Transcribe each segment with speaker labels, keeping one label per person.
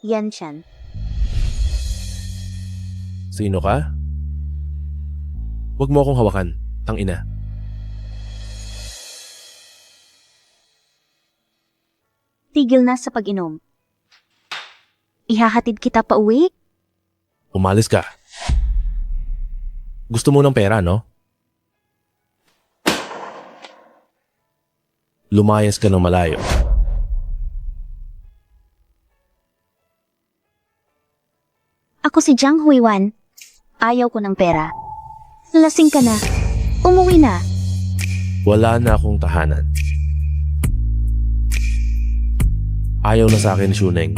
Speaker 1: Yan Chen.
Speaker 2: Sino ka? Huwag mo akong hawakan, tangina.
Speaker 1: Tigil na sa pag-inom. Ihahatid kita pa uwi?
Speaker 2: Umalis ka. Gusto mo ng pera, no? Lumayas ka ng malayo.
Speaker 1: Ako si Jiang Huiwan. Ayaw ko ng pera. Lasing ka na. Umuwi na.
Speaker 2: Wala na akong tahanan. Ayaw na sa akin, Shuneng.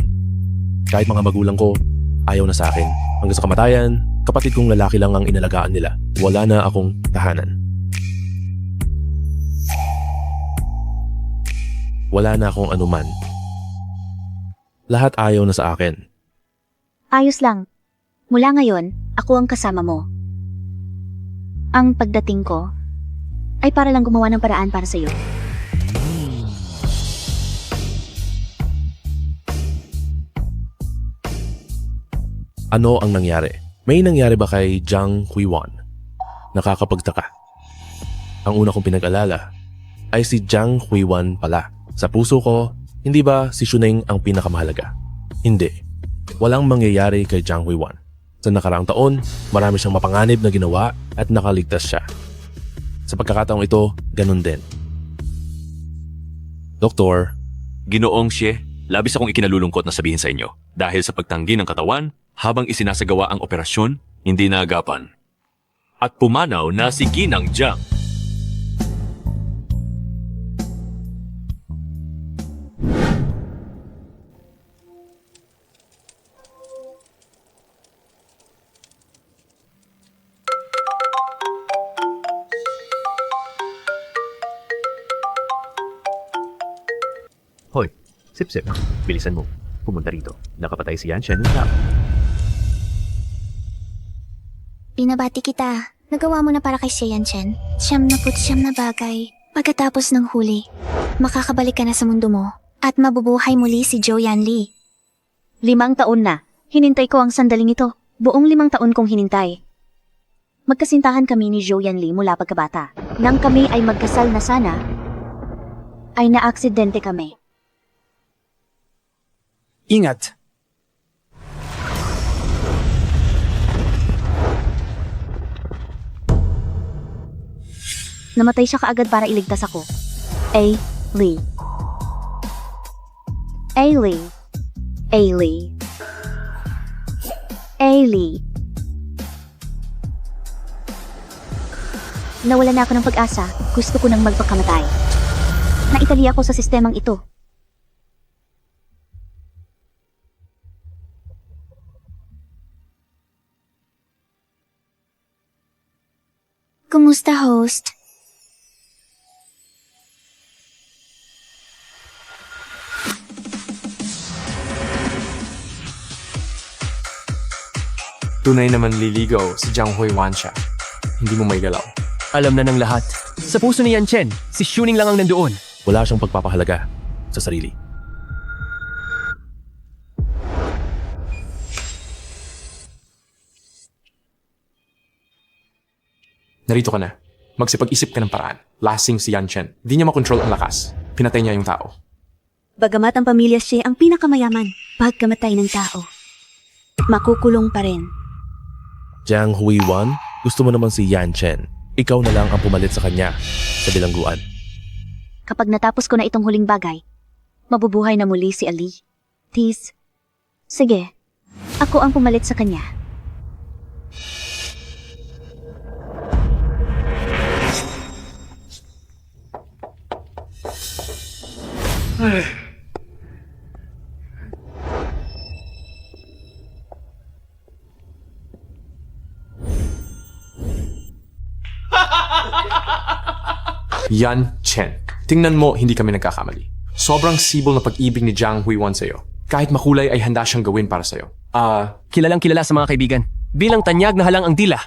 Speaker 2: Kahit mga magulang ko, ayaw na sa akin. Hanggang sa kamatayan, kapatid kong lalaki lang ang inalagaan nila. Wala na akong tahanan. Wala na akong anuman. Lahat ayaw na sa akin.
Speaker 1: Ayos lang. Mula ngayon, ako ang kasama mo. Ang pagdating ko ay para lang gumawa ng paraan para sa'yo.
Speaker 2: Ano ang nangyari? May nangyari ba kay Jiang Huiwan? Nakakapagtaka. Ang una kong pinag-alala ay si Jiang Huiwan pala. Sa puso ko, hindi ba si Shuneng ang pinakamahalaga? Hindi. Walang mangyayari kay Jiang Huiwan. Sa nakaraang taon, marami siyang mapanganib na ginawa at nakaligtas siya. Sa pagkakataong ito, ganun din. Doktor,
Speaker 3: Ginoong Xie, labis akong ikinalulungkot na sabihin sa inyo dahil sa pagtanggi ng katawan habang isinasagawa ang operasyon, hindi naagapan. At pumanaw na si Ginang Jiang.
Speaker 4: Hoy, sip-sip. Bilisan mo. Pumunta rito. Nakapatay si Yan Shen ng tao.
Speaker 5: Binabati kita. Nagawa mo na para kay Xian Chen. 99 na bagay. Pagkatapos ng huli, makakabalik ka na sa mundo mo at mabubuhay muli si Zhou Yanli.
Speaker 1: 5 taon na. Hinintay ko ang sandaling ito. Buong 5 taon kong hinintay. Magkasintahan kami ni Zhou Yanli mula pagkabata. Nang kami ay magkasal na sana, ay naaksidente kami.
Speaker 6: Ingat!
Speaker 1: Namatay siya kaagad para iligtas ako. A. Lee. A. Lee. A. Lee. A. Lee. Nawala na ako ng pag-asa. Gusto ko nang magpakamatay. Naitali ako sa sistemang ito.
Speaker 5: Kumusta, host?
Speaker 6: Tunay naman liligaw si Jiang Huiwan siya. Hindi mo may galaw.
Speaker 7: Alam na ng lahat. Sa puso ni Yan Chen, si Shuning lang ang nandoon.
Speaker 2: wala siyang pagpapahalaga sa sarili.
Speaker 6: Narito ka na. Magsipag-isip ka ng paraan. Lasing si Yan Chen. Di niya makontrol ang lakas. Pinatay niya yung tao.
Speaker 1: Bagamat ang pamilya siya ang pinakamayaman, pagkamatay ng tao, makukulong pa rin.
Speaker 2: Jiang Huiwan, gusto mo naman si Yan Chen. Ikaw na lang ang pumalit sa kanya sa bilangguan.
Speaker 1: Kapag natapos ko na itong huling bagay, mabubuhay na muli si Ali. Tis, sige, ako ang pumalit sa kanya.
Speaker 6: Yan Chen. Tingnan mo, hindi kami nagkakamali. Sobrang sibol na pag-ibig ni Jiang Huiwan sa'yo. Kahit makulay ay handa siyang gawin para sa'yo.
Speaker 7: Kilalang kilala sa mga kaibigan. Bilang tanyag na halang ang dila.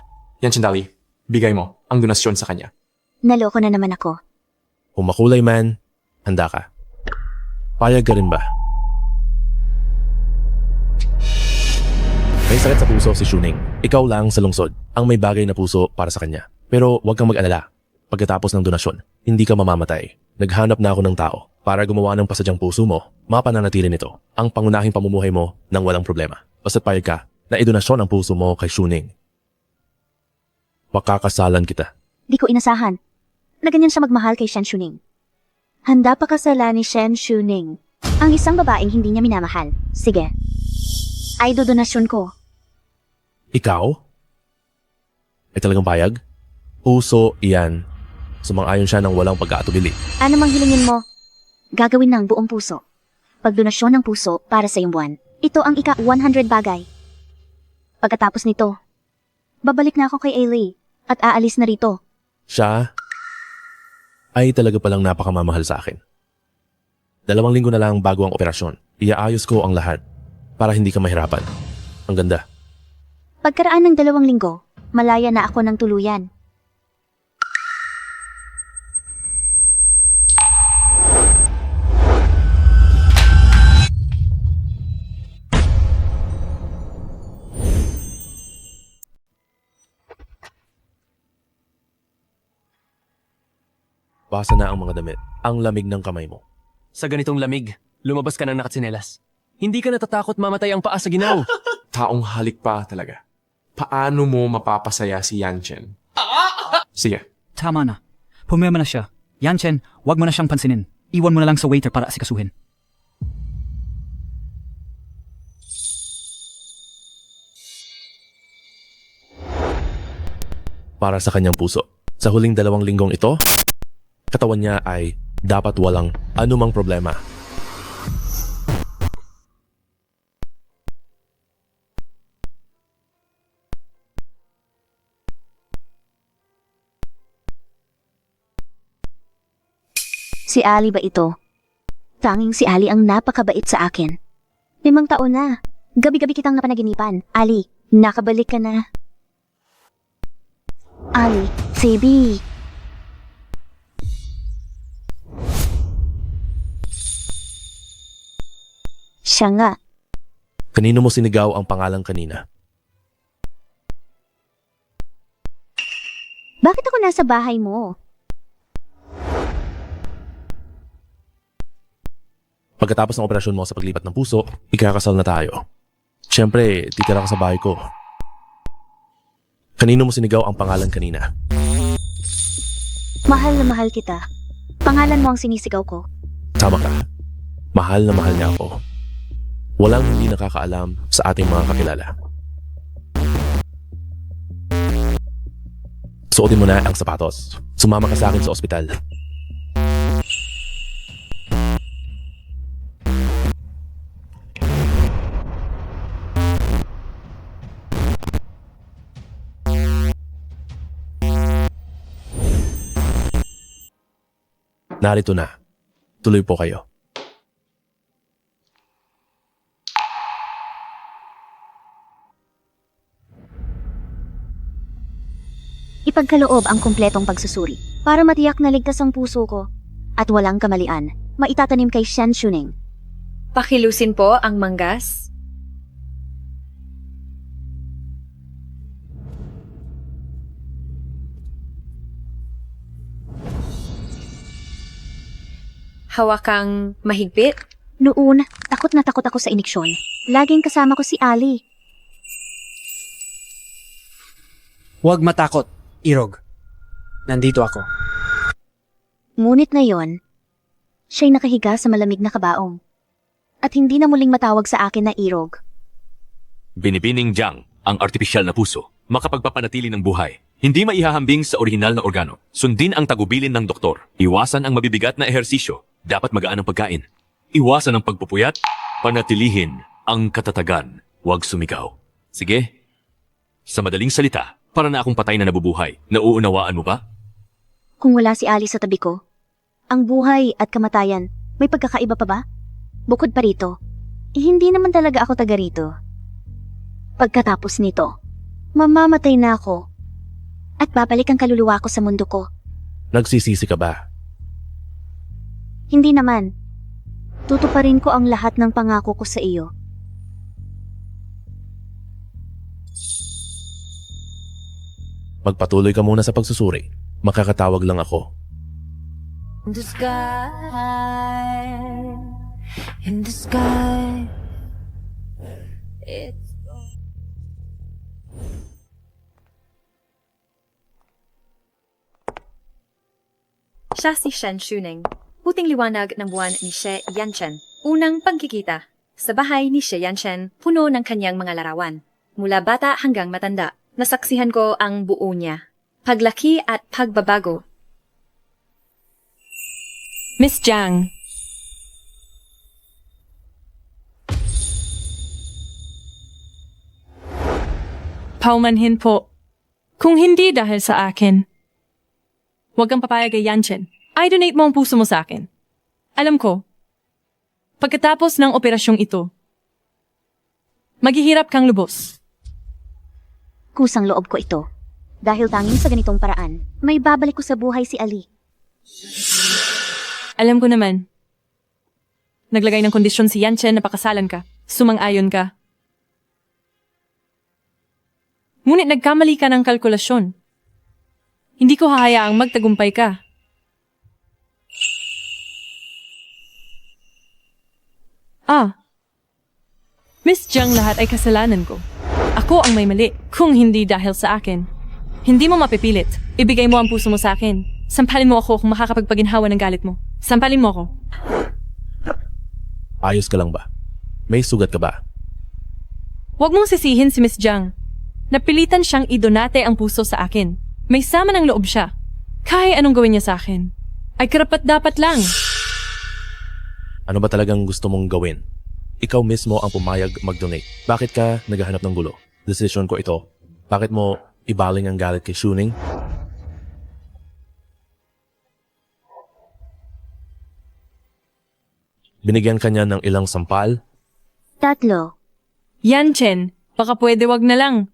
Speaker 6: Yan Chen Dali, bigay mo ang donasyon sa kanya.
Speaker 1: Naloko na naman ako.
Speaker 2: Kung makulay man, handa ka. Payag ka rin ba? May sakit sa puso si Shuning. Ikaw lang sa lungsod ang may bagay na puso para sa kanya. Pero huwag kang mag-alala. Pagkatapos ng donasyon, hindi ka mamamatay. Naghanap na ako ng tao para gumawa ng pasadyang puso mo. Mapananatili nito ang pangunahing pamumuhay mo nang walang problema. Basta't payag ka na idonasyon ang puso mo kay Shuning. Pakakasalan kita.
Speaker 1: Di ko inasahan na ganyan siya magmahal kay Shen Shuning. Handa pa kasala ni Shen Shuning ang isang babaeng hindi niya minamahal. Sige. Ay dodonasyon ko.
Speaker 2: Ikaw? Ay talagang payag? Puso iyan. Sumang-ayon siya ng walang pag-aatubili.
Speaker 1: Ano mang hilingin mo, gagawin ng buong puso. Pagdonasyon ng puso para sa iyong buwan. Ito ang ika-100 bagay. Pagkatapos nito, babalik na ako kay Ailey at aalis na rito.
Speaker 2: Siya ay talaga palang napakamamahal sa akin. 2 linggo na lang bago ang operasyon. Iaayos ko ang lahat para hindi ka mahirapan. Ang ganda.
Speaker 1: Pagkaraan ng 2 linggo, malaya na ako ng tuluyan.
Speaker 2: Basa na ang mga damit. Ang lamig ng kamay mo.
Speaker 7: Sa ganitong lamig, lumabas ka ng nakatsinelas. Hindi ka natatakot mamatay ang paa sa ginaw.
Speaker 6: Taong halik pa talaga. Paano mo mapapasaya si Yan Chen? Sige.
Speaker 8: Tama na. Pumema na siya. Yan Chen, wag mo na siyang pansinin. Iwan mo na lang sa waiter para asikasuhin.
Speaker 2: Para sa kanyang puso. Sa huling 2 linggong ito, katawan niya ay dapat walang anumang problema.
Speaker 1: Si Ali ba ito? Tanging si Ali ang napakabait sa akin. 5 taon na. Gabi-gabi kitang napanaginipan. Ali, nakabalik ka na. Ali, baby. Siya nga.
Speaker 2: Kanino mo sinigaw ang pangalang kanina?
Speaker 1: Bakit ako nasa bahay mo?
Speaker 2: Pagkatapos ng operasyon mo sa paglipat ng puso, ikakasal na tayo. Siyempre, titira ka sa bahay ko. Kanino mo sinigaw ang pangalan kanina?
Speaker 1: Mahal na mahal kita. Pangalan mo ang sinisigaw ko.
Speaker 2: Tama ka. Mahal na mahal niya ako. Walang hindi nakakaalam sa ating mga kakilala. Suotin mo na ang sapatos. Sumama ka sa akin sa ospital. Narito na. Tuloy po kayo.
Speaker 1: Ipagkaloob ang kumpletong pagsusuri para matiyak na ligtas ang puso ko at walang kamalian. Maitatanim kay Shen Shuning.
Speaker 9: Pakilusin po ang manggas. Hawakang mahigpit.
Speaker 1: Noon, takot na takot ako sa iniksyon. Laging kasama ko si Ali.
Speaker 10: Huwag matakot, Irog. Nandito ako.
Speaker 1: Ngunit ngayon, siya'y nakahiga sa malamig na kabaong. At hindi na muling matawag sa akin na Irog.
Speaker 3: Binibining Jiang, ang artipisyal na puso, makapagpapanatili ng buhay. Hindi maihahambing sa orihinal na organo. Sundin ang tagubilin ng doktor. Iwasan ang mabibigat na ehersisyo. Dapat magaan ang pagkain. Iwasan ang pagpupuyat. Panatilihin ang katatagan. Huwag sumigaw. Sige. Sa madaling salita, para na akong patay na nabubuhay. Nauunawaan mo ba?
Speaker 1: Kung wala si Ali sa tabi ko, ang buhay at kamatayan, may pagkakaiba pa ba? Bukod pa rito, hindi naman talaga ako taga rito. Pagkatapos nito, mamamatay na ako at babalik ang kaluluwa ko sa mundo ko.
Speaker 2: Nagsisisi ka ba?
Speaker 1: Hindi naman. Tutuparin ko ang lahat ng pangako ko sa iyo.
Speaker 2: Magpatuloy ka muna sa pagsusuri. Makakatawag lang ako.
Speaker 11: In the sky, in the sky, it's
Speaker 9: Siya si Shen Shuning. Puting liwanag ng buwan ni She Yanchen. Unang pagkikita. Sa bahay ni She Yanchen, puno ng kanyang mga larawan. Mula bata hanggang matanda, nasaksihan ko ang buo niya. Paglaki at pagbabago.
Speaker 12: Miss Jiang. Paumanhin po. Kung hindi dahil sa akin. Huwag kang papayag kay Yanchen. I-donate mo ang puso mo sa akin. Alam ko, pagkatapos ng operasyong ito, maghihirap kang lubos.
Speaker 1: Kusang loob ko ito. Dahil tanging sa ganitong paraan, may babalik ko sa buhay si Ali.
Speaker 12: Alam ko naman. Naglagay ng kondisyon si Yanchen na pakasalan ka. Sumang-ayon ka. Ngunit nagkamali ka ng kalkulasyon. Hindi ko hahayaang magtagumpay ka. Miss Jiang, lahat ay kasalanan ko. Ako ang may mali, kung hindi dahil sa akin. Hindi mo mapipilit. Ibigay mo ang puso mo sa akin. Sampalin mo ako kung makakapagpaginhawa ng galit mo. Sampalin mo ako.
Speaker 2: Ayos ka lang ba? May sugat ka ba?
Speaker 12: Huwag mong sisihin si Miss Jiang. Napilitan siyang idonate ang puso sa akin. May sama ng loob siya. Kahit anong gawin niya sa akin, ay karapat-dapat lang.
Speaker 2: Ano ba talagang gusto mong gawin? Ikaw mismo ang pumayag mag-donate. Bakit ka naghahanap ng gulo? Decision ko ito. Bakit mo ibaling ang galit kay Shuning? Binigyan ka niya ng ilang sampal?
Speaker 1: 3.
Speaker 12: Yanchen, baka pwede wag na lang.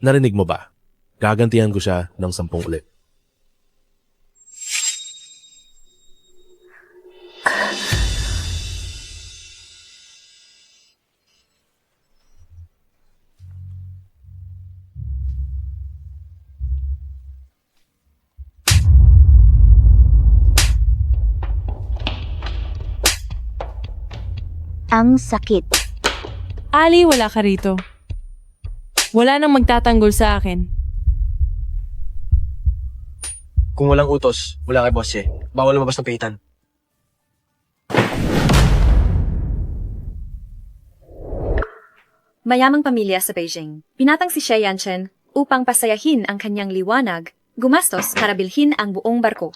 Speaker 2: Narinig mo ba? Gagantihan ko siya ng 10 ulit.
Speaker 1: Ang sakit.
Speaker 12: Ali, wala ka rito. Wala nang magtatanggol sa akin.
Speaker 10: Kung walang utos, wala kay boss eh. Bawal lumabas ng pihitan.
Speaker 9: Mayamang pamilya sa Beijing. Pinatang si She Yanchen upang pasayahin ang kanyang liwanag, gumastos para bilhin ang buong barko.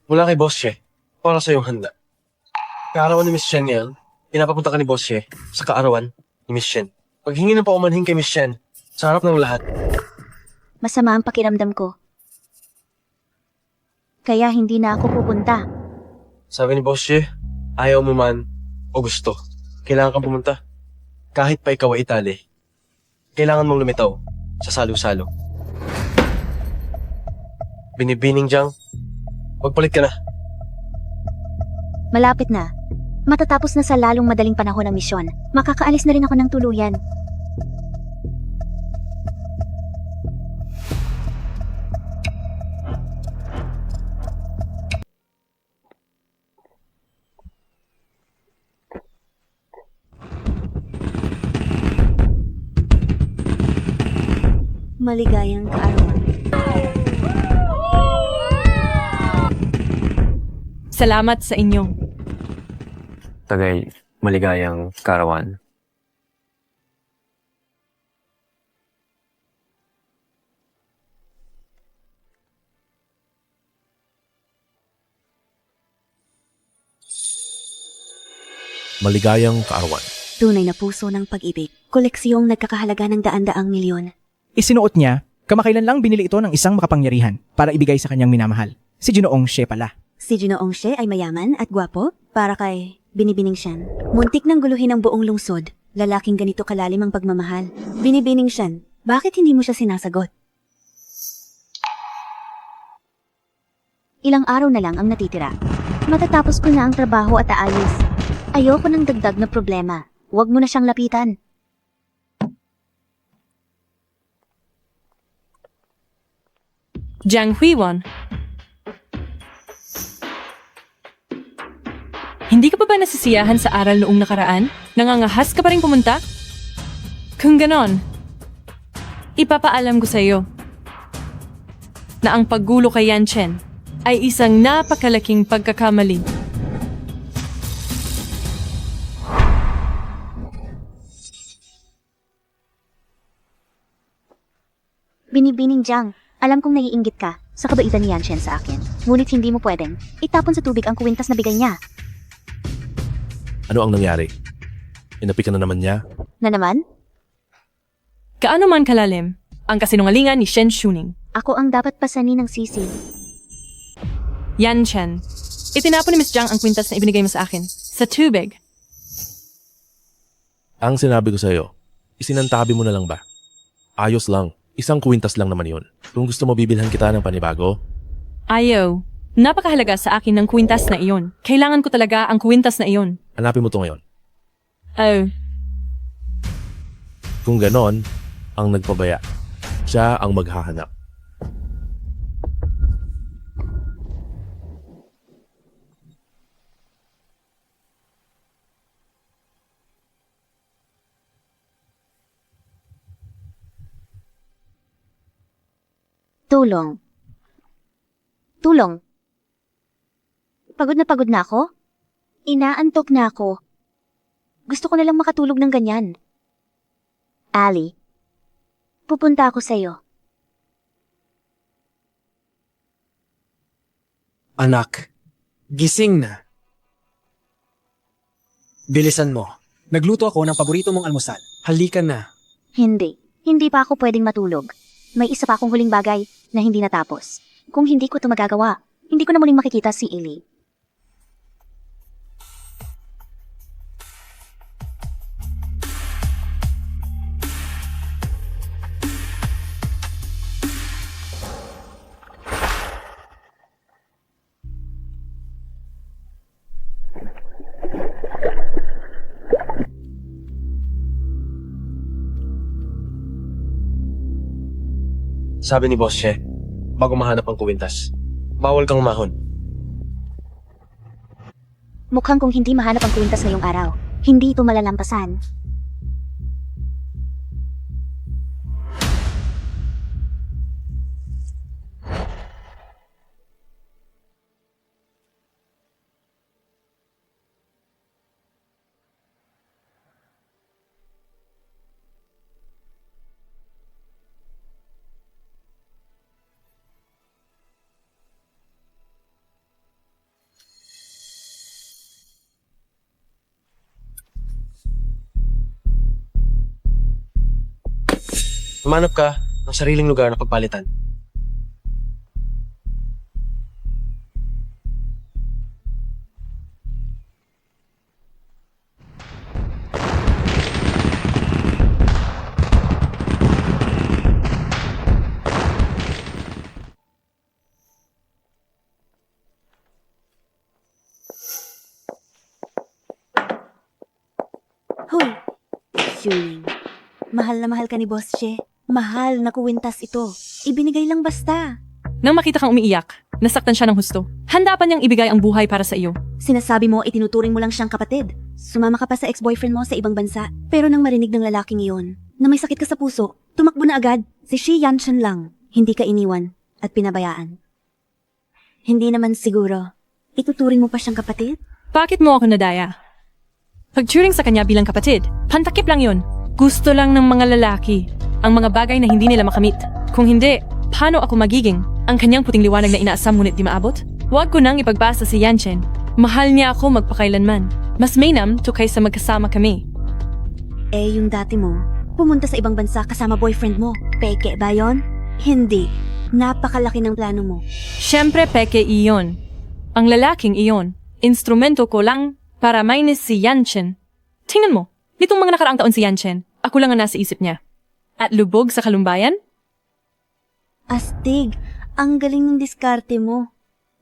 Speaker 10: Wala kay boss eh. Para sa iyong handa. Kaarawan ni Miss Shen yan, pinapapunta ka ni boss eh, sa kaarawan ni Miss Shen. Paghingi ng paumanhin kay Miss Shen, sa harap ng lahat.
Speaker 1: Masama ang pakiramdam ko. Kaya hindi na ako pupunta.
Speaker 10: Sabi ni boss eh, ayaw mo man o gusto, kailangan kang pumunta. Kahit pa ikaw ay itali, kailangan mong lumitaw sa salo-salo. Binibining Jiang, magpalit ka na.
Speaker 1: Malapit na. Matatapos na sa lalong madaling panahon ng misyon. Makakaalis na rin ako ng tuluyan. Maligayang kaarawan.
Speaker 12: Salamat sa inyo.
Speaker 4: Tagay, maligayang karawan.
Speaker 2: Maligayang kaarawan.
Speaker 1: Tunay na puso ng pag-ibig. Koleksyong nagkakahalaga ng daan-daang milyon.
Speaker 13: Isinuot niya, kamakailan lang binili ito ng isang makapangyarihan para ibigay sa kanyang minamahal. Si Ginoong She pala.
Speaker 1: Si Ginoong She ay mayaman at gwapo para kay Binibining Shen. Muntik nang guluhin ang buong lungsod. Lalaking ganito kalalim ang pagmamahal. Binibining Shen, bakit hindi mo siya sinasagot? Ilang araw na lang ang natitira. Matatapos ko na ang trabaho at aayos. Ayoko ng dagdag na problema. Huwag mo na siyang lapitan.
Speaker 12: Jiang Huiwan. Hindi ka pa ba nasisiyahan sa aral noong nakaraan? Nangangahas ka pa rin pumunta? Kung ganon, ipapaalam ko sa iyo na ang paggulo kay Yan Chen ay isang napakalaking pagkakamali.
Speaker 1: Binibining Jiang, alam kong naiinggit ka sa kabaitan ni Yan Chen sa akin. Ngunit hindi mo pwedeng itapon sa tubig ang kuwintas na bigay niya.
Speaker 2: Ano ang nangyari? Inapi ka na naman niya?
Speaker 1: Na naman?
Speaker 12: Kaano man kalalim ang kasinungalingan ni Shen Shuning.
Speaker 1: Ako ang dapat pasanin ng sisi.
Speaker 12: Yan Chen, itinapon ni Miss Jiang ang kwintas na ibinigay mo sa akin sa tubig.
Speaker 2: Ang sinabi ko sa'yo, isinantabi mo na lang ba? Ayos lang. Isang kuwintas lang naman yun. Kung gusto mo bibilhan kita ng panibago,
Speaker 12: Ayaw. Napakahalaga sa akin ng kwintas na iyon. Kailangan ko talaga ang kwintas na iyon.
Speaker 2: hanapin mo to ngayon.
Speaker 12: Oh,
Speaker 2: Kung ganon, ang nagpabaya, siya ang maghahanap.
Speaker 1: Tulong. Tulong. Pagod na ako? Inaantok na ako. Gusto ko na lang makatulog ng ganyan. Ali, pupunta ako sa'yo.
Speaker 10: Anak, gising na. Bilisan mo. Nagluto ako ng paborito mong almusal. Halika na.
Speaker 1: Hindi. Hindi pa ako pwedeng matulog. May isa pa akong huling bagay na hindi natapos. Kung hindi ko ito magagawa, hindi ko na muling makikita si Ili.
Speaker 10: Sabi ni Boss Che, bago mahanap ang kuwintas, bawal kang umahon.
Speaker 1: Mukhang kung hindi mahanap ang kwintas ngayong araw, hindi ito malalampasan.
Speaker 10: Humanap ka ng sariling lugar na pagpalitan.
Speaker 1: Hoy! Shuning. Mahal na mahal ka ni Boss Che. Mahal na kuwintas ito. Ibinigay lang basta.
Speaker 12: Nang makita kang umiiyak, nasaktan siya ng husto. Handa pa niyang ibigay ang buhay para sa iyo.
Speaker 1: Sinasabi mo itinuturing mo lang siyang kapatid. Sumama ka pa sa ex-boyfriend mo sa ibang bansa. Pero nang marinig ng lalaking iyon, na may sakit ka sa puso, tumakbo na agad. Si Shi Yanshan lang. Hindi ka iniwan at pinabayaan. Hindi naman siguro. Ituturing mo pa siyang kapatid?
Speaker 12: Bakit mo ako nadaya? Pag-turing sa kanya bilang kapatid, pantakip lang yun. Gusto lang ng mga lalaki ang mga bagay na hindi nila makamit. Kung hindi, paano ako magiging ang kanyang puting liwanag na inaasam ngunit di maabot? Huwag ko nang ipagpasa si Yan Chen. Mahal niya ako magpakailanman. Mas mainam to kaysa magkasama kami.
Speaker 1: Eh, yung dati mo, pumunta sa ibang bansa kasama boyfriend mo. Peke ba yon? Hindi. Napakalaki ng plano mo.
Speaker 12: Siyempre peke iyon. Ang lalaking iyon, instrumento ko lang para mainis si Yan Chen. Tingnan mo, nitong mga nakaraang taon si Yan Chen, ako lang ang nasa isip niya. At lubog sa kalumbayan?
Speaker 1: Astig, ang galing ng diskarte mo.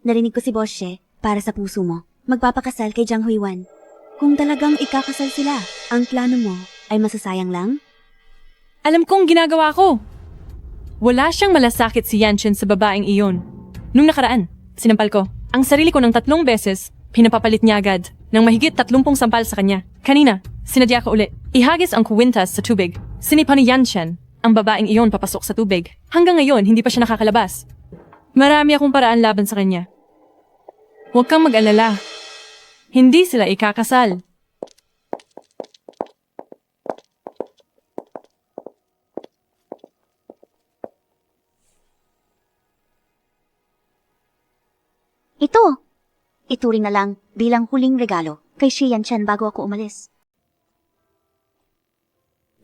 Speaker 1: Narinig ko si Boss Che, para sa puso mo, magpapakasal kay Jiang Huiwan. Kung talagang ikakasal sila, ang plano mo ay masasayang lang?
Speaker 12: Alam kong ginagawa ko. Wala siyang malasakit si Yanchen sa babaeng iyon. Nung nakaraan, sinampal ko ang sarili ko ng 3 beses, pinapapalit niya agad ng mahigit 30 sampal sa kanya. Kanina, sinadya ko uli. Ihagis ang kwintas sa tubig. Sinipa ni Yanchen ang babaeng iyon papasok sa tubig. Hanggang ngayon, hindi pa siya nakakalabas. Marami akong paraan laban sa kanya. Huwag kang mag-alala. Hindi sila ikakasal.
Speaker 1: Ito! Ituring na lang bilang huling regalo kay Xie Yanchen bago ako umalis.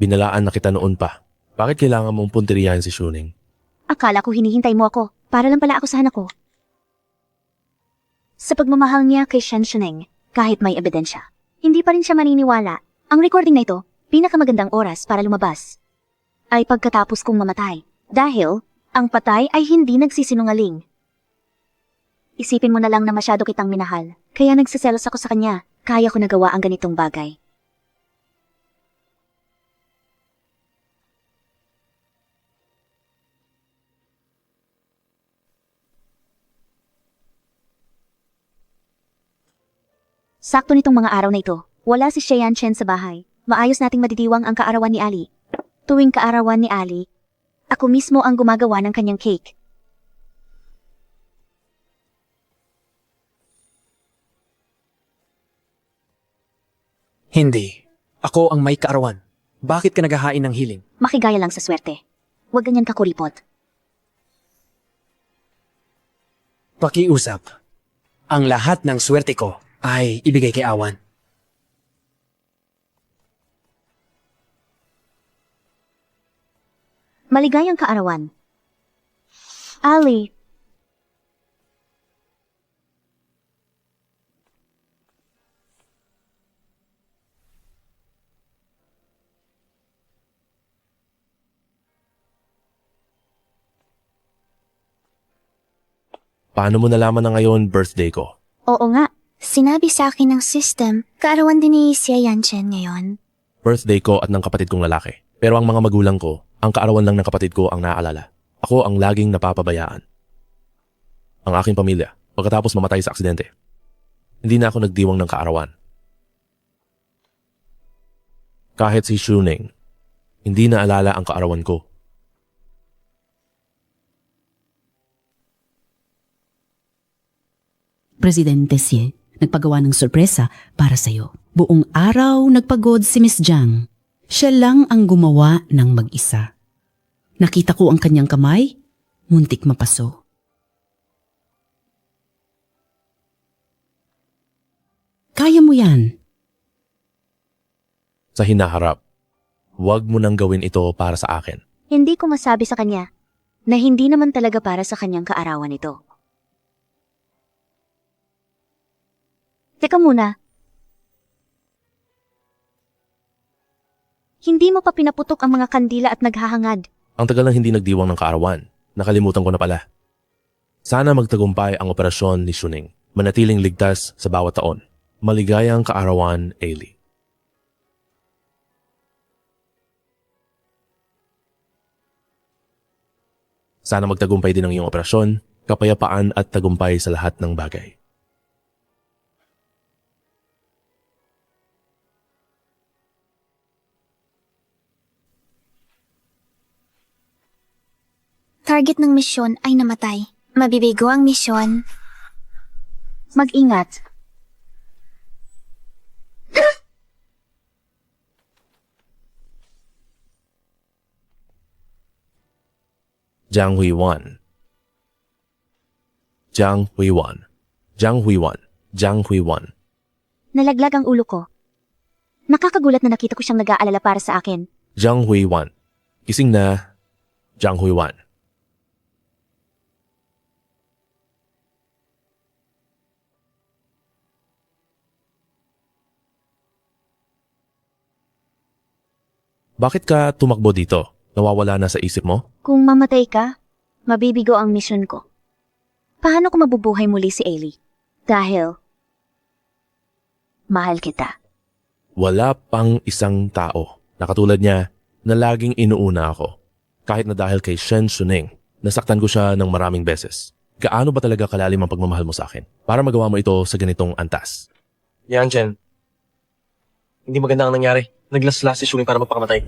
Speaker 2: Binalaan na kita noon pa. Bakit kailangan mong punteriyahin si Shuning?
Speaker 1: Akala ko hinihintay mo ako para lang pala akusahan ako. Sa pagmamahal niya kay Shen Shuning, kahit may ebidensya, hindi pa rin siya maniniwala. Ang recording na ito, pinakamagandang oras para lumabas, ay pagkatapos kong mamatay. Dahil, ang patay ay hindi nagsisinungaling. Isipin mo na lang na masyado kitang minahal, kaya nagsiselos ako sa kanya. Kaya ko nagawa ang ganitong bagay. Sakto nitong mga araw na ito, wala si Xie Yanchen sa bahay. Maayos nating madidiwang ang kaarawan ni Ali. Tuwing kaarawan ni Ali, ako mismo ang gumagawa ng kanyang cake.
Speaker 13: Hindi. Ako ang may kaarawan. Bakit ka naghahain ng hiling?
Speaker 1: Makigaya lang sa swerte. Huwag ganyan ka kuripot.
Speaker 13: Pakiusap. Ang lahat ng swerte ko ay ibigay kay Awan.
Speaker 1: Maligayang kaarawan. Ali.
Speaker 2: Paano mo nalaman na ngayon birthday ko?
Speaker 5: Oo nga. Sinabi sa akin ng system, kaarawan din ni Xie Yanchen ngayon.
Speaker 2: Birthday ko at ng kapatid kong lalaki. Pero ang mga magulang ko, ang kaarawan lang ng kapatid ko ang naaalala. Ako ang laging napapabayaan. Ang aking pamilya, pagkatapos mamatay sa aksidente. Hindi na ako nagdiwang ng kaarawan. Kahit si Shuning, hindi naalala ang kaarawan ko.
Speaker 14: Presidente Xie, nagpagawa ng sorpresa para sa'yo. Buong araw nagpagod si Miss Jiang. Siya lang ang gumawa ng mag-isa. Nakita ko ang kanyang kamay, muntik mapaso. Kaya mo yan.
Speaker 2: Sa hinaharap, huwag mo nang gawin ito para sa akin.
Speaker 1: Hindi ko masabi sa kanya na hindi naman talaga para sa kanyang kaarawan ito. Teka muna. Hindi mo pa pinaputok ang mga kandila at naghahangad.
Speaker 2: Ang tagal nang hindi nagdiwang ng kaarawan. Nakalimutan ko na pala. Sana magtagumpay ang operasyon ni Shuning. Manatiling ligtas sa bawat taon. Maligayang kaarawan, Ailey. Sana magtagumpay din ang iyong operasyon, kapayapaan at tagumpay sa lahat ng bagay.
Speaker 5: Target ng misyon ay namatay. Mabibigo ang misyon.
Speaker 1: Mag-ingat.
Speaker 2: Jiang Huiwan. Jiang Huiwan. Jiang Huiwan. Jiang Huiwan.
Speaker 1: Nalaglag ang ulo ko. Nakakagulat na nakita ko siyang nag-aalala para sa akin.
Speaker 2: Jiang Huiwan. Gising na. Jiang Huiwan. Bakit ka tumakbo dito? Nawawala na sa isip mo?
Speaker 1: Kung mamatay ka, mabibigo ang misyon ko. Paano ko mabubuhay muli si Ailey? Dahil mahal kita.
Speaker 2: Wala pang isang tao na katulad niya na laging inuuna ako. Kahit na dahil kay Shen Shuning, nasaktan ko siya ng maraming beses. Gaano ba talaga kalalim ang pagmamahal mo sa akin para magawa mo ito sa ganitong antas?
Speaker 10: Yan, Chen. Hindi maganda ang nangyari. Naglaslas si Shuning para magpakamatay.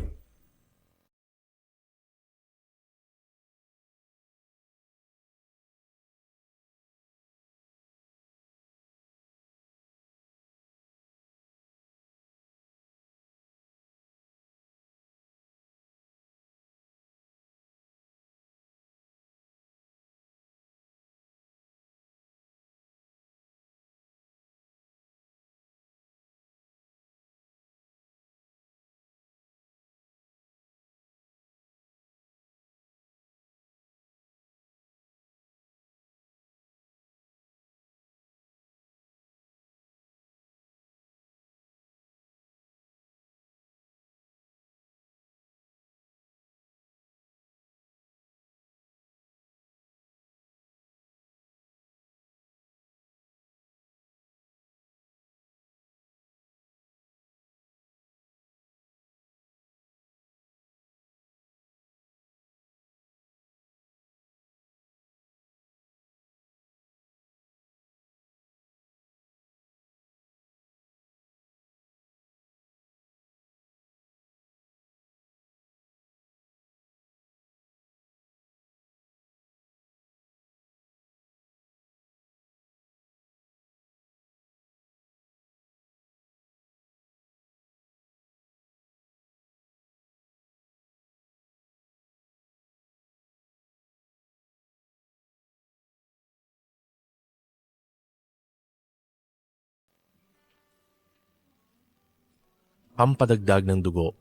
Speaker 2: Pampadagdag ng dugo.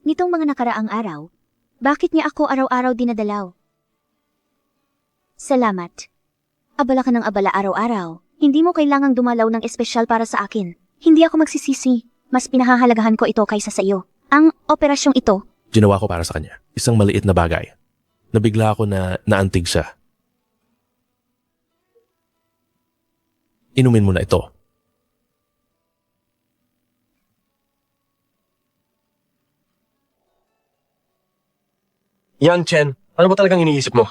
Speaker 1: Nitong mga nakaraang araw, bakit niya ako araw-araw dinadalaw? Salamat. Abala ka ng abala araw-araw. Hindi mo kailangang dumalaw ng espesyal para sa akin. Hindi ako magsisisi. Mas pinahahalagahan ko ito kaysa sa iyo. Ang operasyong ito.
Speaker 2: Ginawa ko para sa kanya. Isang maliit na bagay. Nabigla ako na naantig siya. Inumin mo na ito.
Speaker 10: Yan, Chen. Ano ba talagang iniisip mo?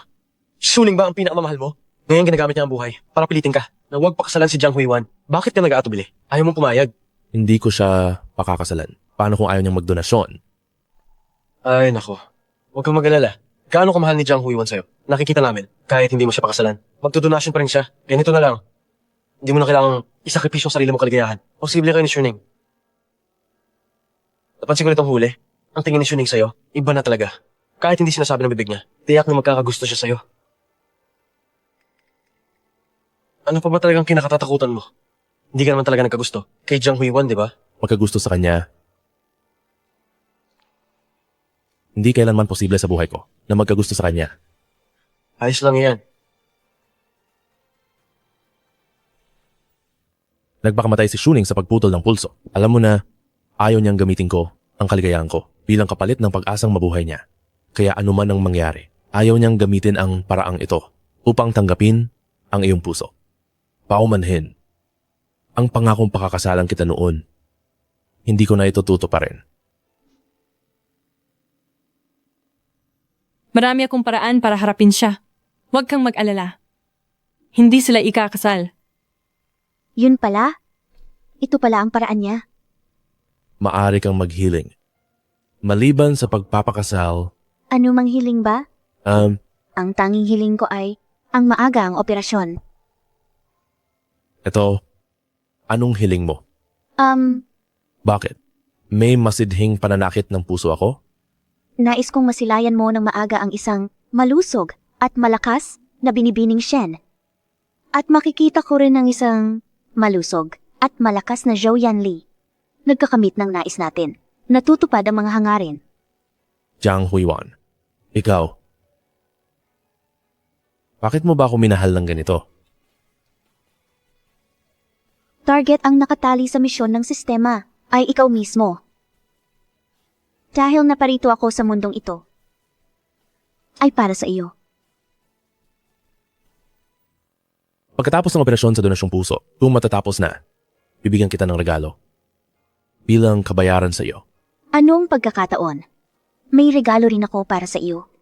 Speaker 10: Shuning ba ang pinakamamahal mo? Ngayon ginagamit niya ang buhay para pilitin ka na huwag pakasalan si Jiang Huiwan. Bakit ka nag-aatubili? Ayaw mong pumayag.
Speaker 2: Hindi ko siya pakakasalan. Paano kung ayaw niyang magdonasyon?
Speaker 10: Ay, nako. Huwag kang mag-alala. Gaano kamahal ni Jiang Huiwan sa'yo? Nakikita namin. Kahit hindi mo siya pakasalan. Magdodonasyon pa rin siya. Ganito na lang. Hindi mo na kailangang isakripisyo ang sarili mong kaligayahan. Posible kayo ni Shuning. Napansin ko nitong huli. Ang tingin ni Shuning sa'yo, iba na talaga. Kahit hindi sinasabi ng bibig niya, tiyak na magkakagusto siya sa'yo. Ano pa ba talagang kinakatatakutan mo? Hindi ka naman talaga nagkagusto. Kay Jiang Huiwan, di ba?
Speaker 2: Magkagusto sa kanya. Hindi kailanman posible sa buhay ko na magkagusto sa kanya.
Speaker 10: Ayos lang yan.
Speaker 2: Nagpakamatay si Shuning sa pagputol ng pulso. Alam mo na, ayaw niyang gamitin ko ang kaligayahan ko bilang kapalit ng pag-asang mabuhay niya. Kaya anuman ang mangyari, ayaw niyang gamitin ang paraang ito upang tanggapin ang iyong puso. Paumanhin, ang pangakong pakakasalan kita noon, hindi ko na itututo pa rin.
Speaker 12: Marami akong paraan para harapin siya. Huwag kang mag-alala. Hindi sila ikakasal.
Speaker 1: Yun pala? Ito pala ang paraan niya.
Speaker 2: Maari kang maghiling. Maliban sa pagpapakasal,
Speaker 1: Ano mang hiling ba? Ang tanging hiling ko ay ang maaga ang operasyon.
Speaker 2: Ito, anong hiling mo? Bakit? May masidhing pananakit ng puso ako?
Speaker 1: Nais kong masilayan mo ng maaga ang isang malusog at malakas na binibining Shen. At makikita ko rin ang isang malusog at malakas na Zhou Yanli. Nagkakamit ng nais natin. Natutupad ang mga hangarin.
Speaker 2: Jiang Huiwan, ikaw. Bakit mo ba ako minahal ng ganito?
Speaker 1: Target ang nakatali sa misyon ng sistema ay ikaw mismo. Dahil naparito ako sa mundong ito, ay para sa iyo.
Speaker 2: Pagkatapos ng operasyon sa donasyong puso, kung matatapos na, bibigyan kita ng regalo. Bilang kabayaran sa iyo.
Speaker 1: Anong pagkakataon? May regalo rin ako para sa iyo.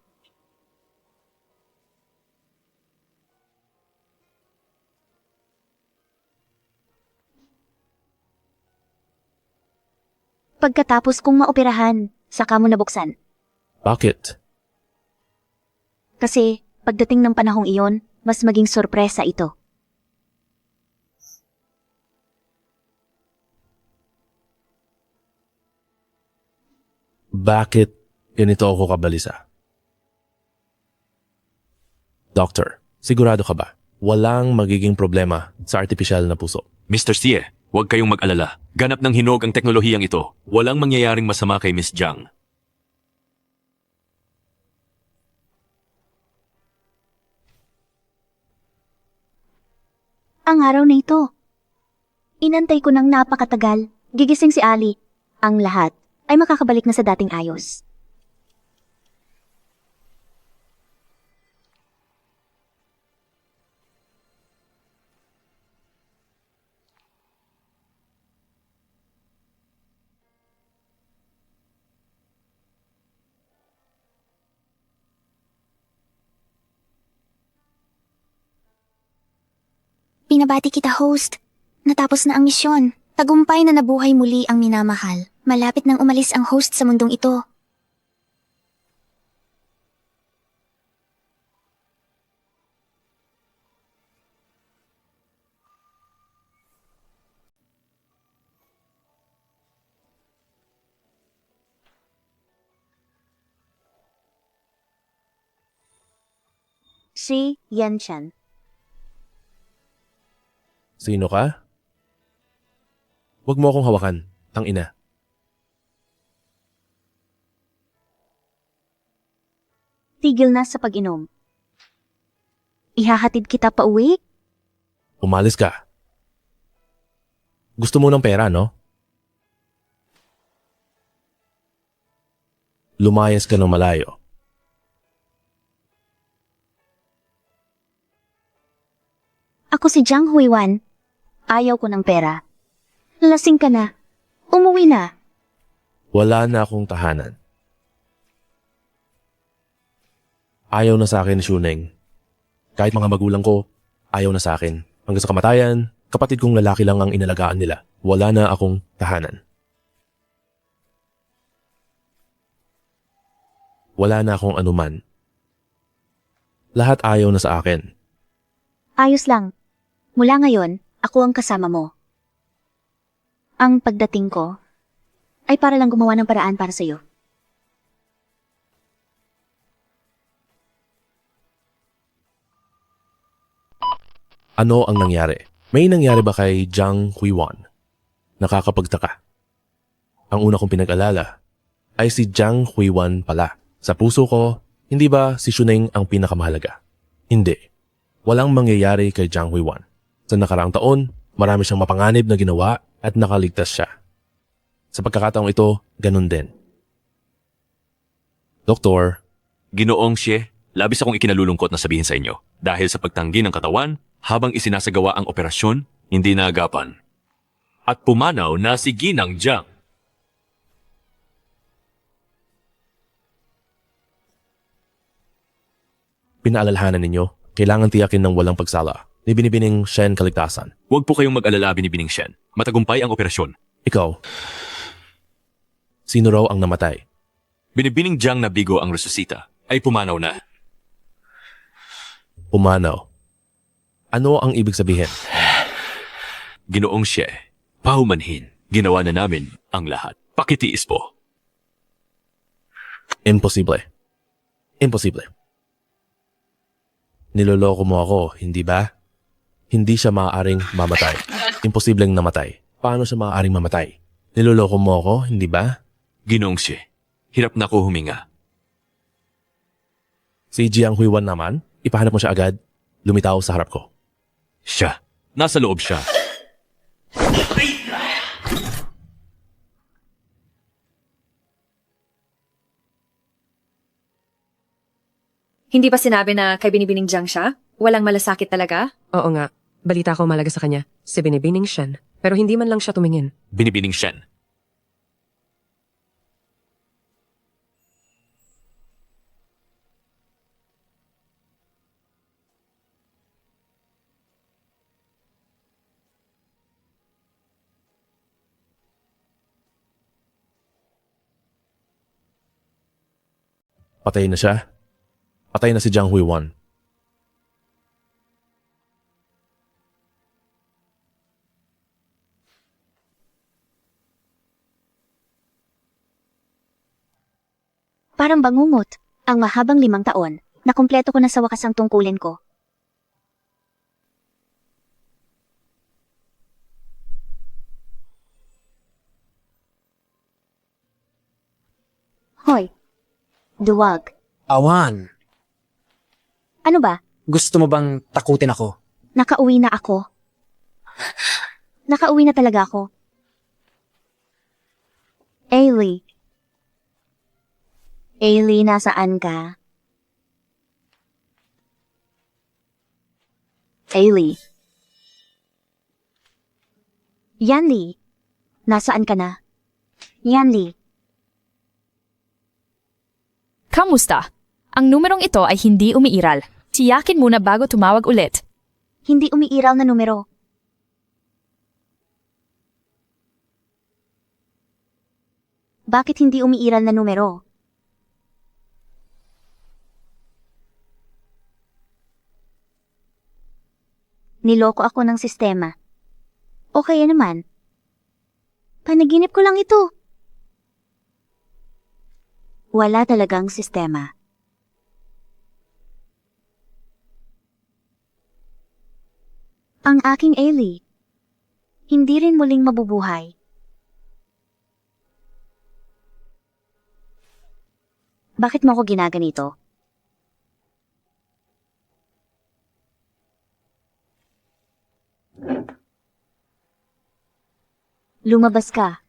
Speaker 1: Pagkatapos kong maoperahan, saka mo nabuksan.
Speaker 2: Bakit?
Speaker 1: Kasi pagdating ng panahong iyon, mas maging sorpresa ito.
Speaker 2: Bakit ganito ako kabalisa? Doctor, sigurado ka ba? Walang magiging problema sa artificial na puso.
Speaker 3: Mr. Sie, huwag kayong mag-alala. Ganap ng hinog ang teknolohiyang ito. Walang mangyayaring masama kay Miss Jiang.
Speaker 1: Ang araw na ito. Inantay ko ng napakatagal. Gigising si Ali. Ang lahat ay makakabalik na sa dating ayos.
Speaker 5: Pinabati kita, host. Natapos na ang misyon. Tagumpay na nabuhay muli ang minamahal. Malapit nang umalis ang host sa mundong ito.
Speaker 1: Si Yanshan.
Speaker 2: Sino ka? Huwag mo akong hawakan, tangina.
Speaker 1: Tigil na sa pag-inom. Ihahatid kita pa uwi?
Speaker 2: Umalis ka. Gusto mo ng pera, no? Lumayas ka ng malayo.
Speaker 1: Ako si Jiang Huiwan. Ayaw ko ng pera. Lasing ka na. Umuwi na.
Speaker 2: Wala na akong tahanan. Ayaw na sa akin ni Shuneng. Kahit mga magulang ko, ayaw na sa akin. Hanggang sa kamatayan, kapatid kong lalaki lang ang inalagaan nila. Wala na akong tahanan. Wala na akong anuman. Lahat ayaw na sa akin.
Speaker 1: Ayos lang. Mula ngayon, ako ang kasama mo. Ang pagdating ko ay para lang gumawa ng paraan para sa'yo.
Speaker 2: Ano ang nangyari? May nangyari ba kay Jiang Huiwan? Nakakapagtaka. Ang una kong pinag-alala ay si Jiang Huiwan pala. Sa puso ko, hindi ba si Shuneng ang pinakamahalaga? Hindi. Walang mangyayari kay Jiang Huiwan. Sa nakaraang taon, marami siyang mapanganib na ginawa at nakaligtas siya. Sa pagkakataong ito, ganun din. Doktor,
Speaker 3: Ginoong Xie, labis akong ikinalulungkot na sabihin sa inyo. Dahil sa pagtanggi ng katawan, habang isinasagawa ang operasyon, hindi naagapan. At pumanaw na si Ginang Jiang.
Speaker 2: pinaalalahanan ninyo, kailangan tiyakin ng walang pagsala ni Binibining Shen kaligtasan.
Speaker 3: Huwag po kayong mag-alala, Binibining Shen. Matagumpay ang operasyon.
Speaker 2: Ikaw, sino raw ang namatay?
Speaker 3: Binibining Jiang na bigo ang resusita ay pumanaw na.
Speaker 2: Pumanaw. Ano ang ibig sabihin?
Speaker 3: Ginoong Xie, pahumanhin. Ginawa na namin ang lahat. Pakitiis po.
Speaker 2: Imposible. Imposible. Niloloko mo ako, hindi ba? Hindi siya maaaring mamatay. Imposibleng namatay. Paano siya maaaring mamatay? Niloloko mo ako, hindi ba?
Speaker 3: Ginoong Xie, hirap na ko huminga.
Speaker 2: Si Jiang Huiwan naman, ipahanap mo siya agad. Lumitaw sa harap ko.
Speaker 3: Siya. Nasa loob siya.
Speaker 9: Hindi ba sinabi na kay Binibining Jiang siya? Walang malasakit talaga?
Speaker 15: Oo nga. Balita ko malaga sa kanya. Si Binibining Shen. Pero hindi man lang siya tumingin.
Speaker 3: Binibining Shen.
Speaker 2: Patay na siya. Patay na si Jiang Huiwan.
Speaker 1: Parang bangungot. Ang mahabang 5 taon, nakumpleto ko na sa wakas ang tungkulin ko. Hoy, duwag.
Speaker 13: Awan,
Speaker 1: Ano ba?
Speaker 13: gusto mo bang takutin ako?
Speaker 1: Nakauwi na ako. Nakauwi na talaga ako. Ailey. Ailey, nasaan ka? Ailey. Yanli. Nasaan ka na? Yanli.
Speaker 16: Kamusta? Ang numerong ito ay hindi umiiral. Tiyakin muna bago tumawag ulit.
Speaker 1: Hindi umiiral na numero. Bakit hindi umiiral na numero? Niloko ako ng sistema. O kaya naman, panaginip ko lang ito. Wala talagang sistema. Ang aking Ailey, hindi rin muling mabubuhay. Bakit mo ako ginaganito? Lumabas ka.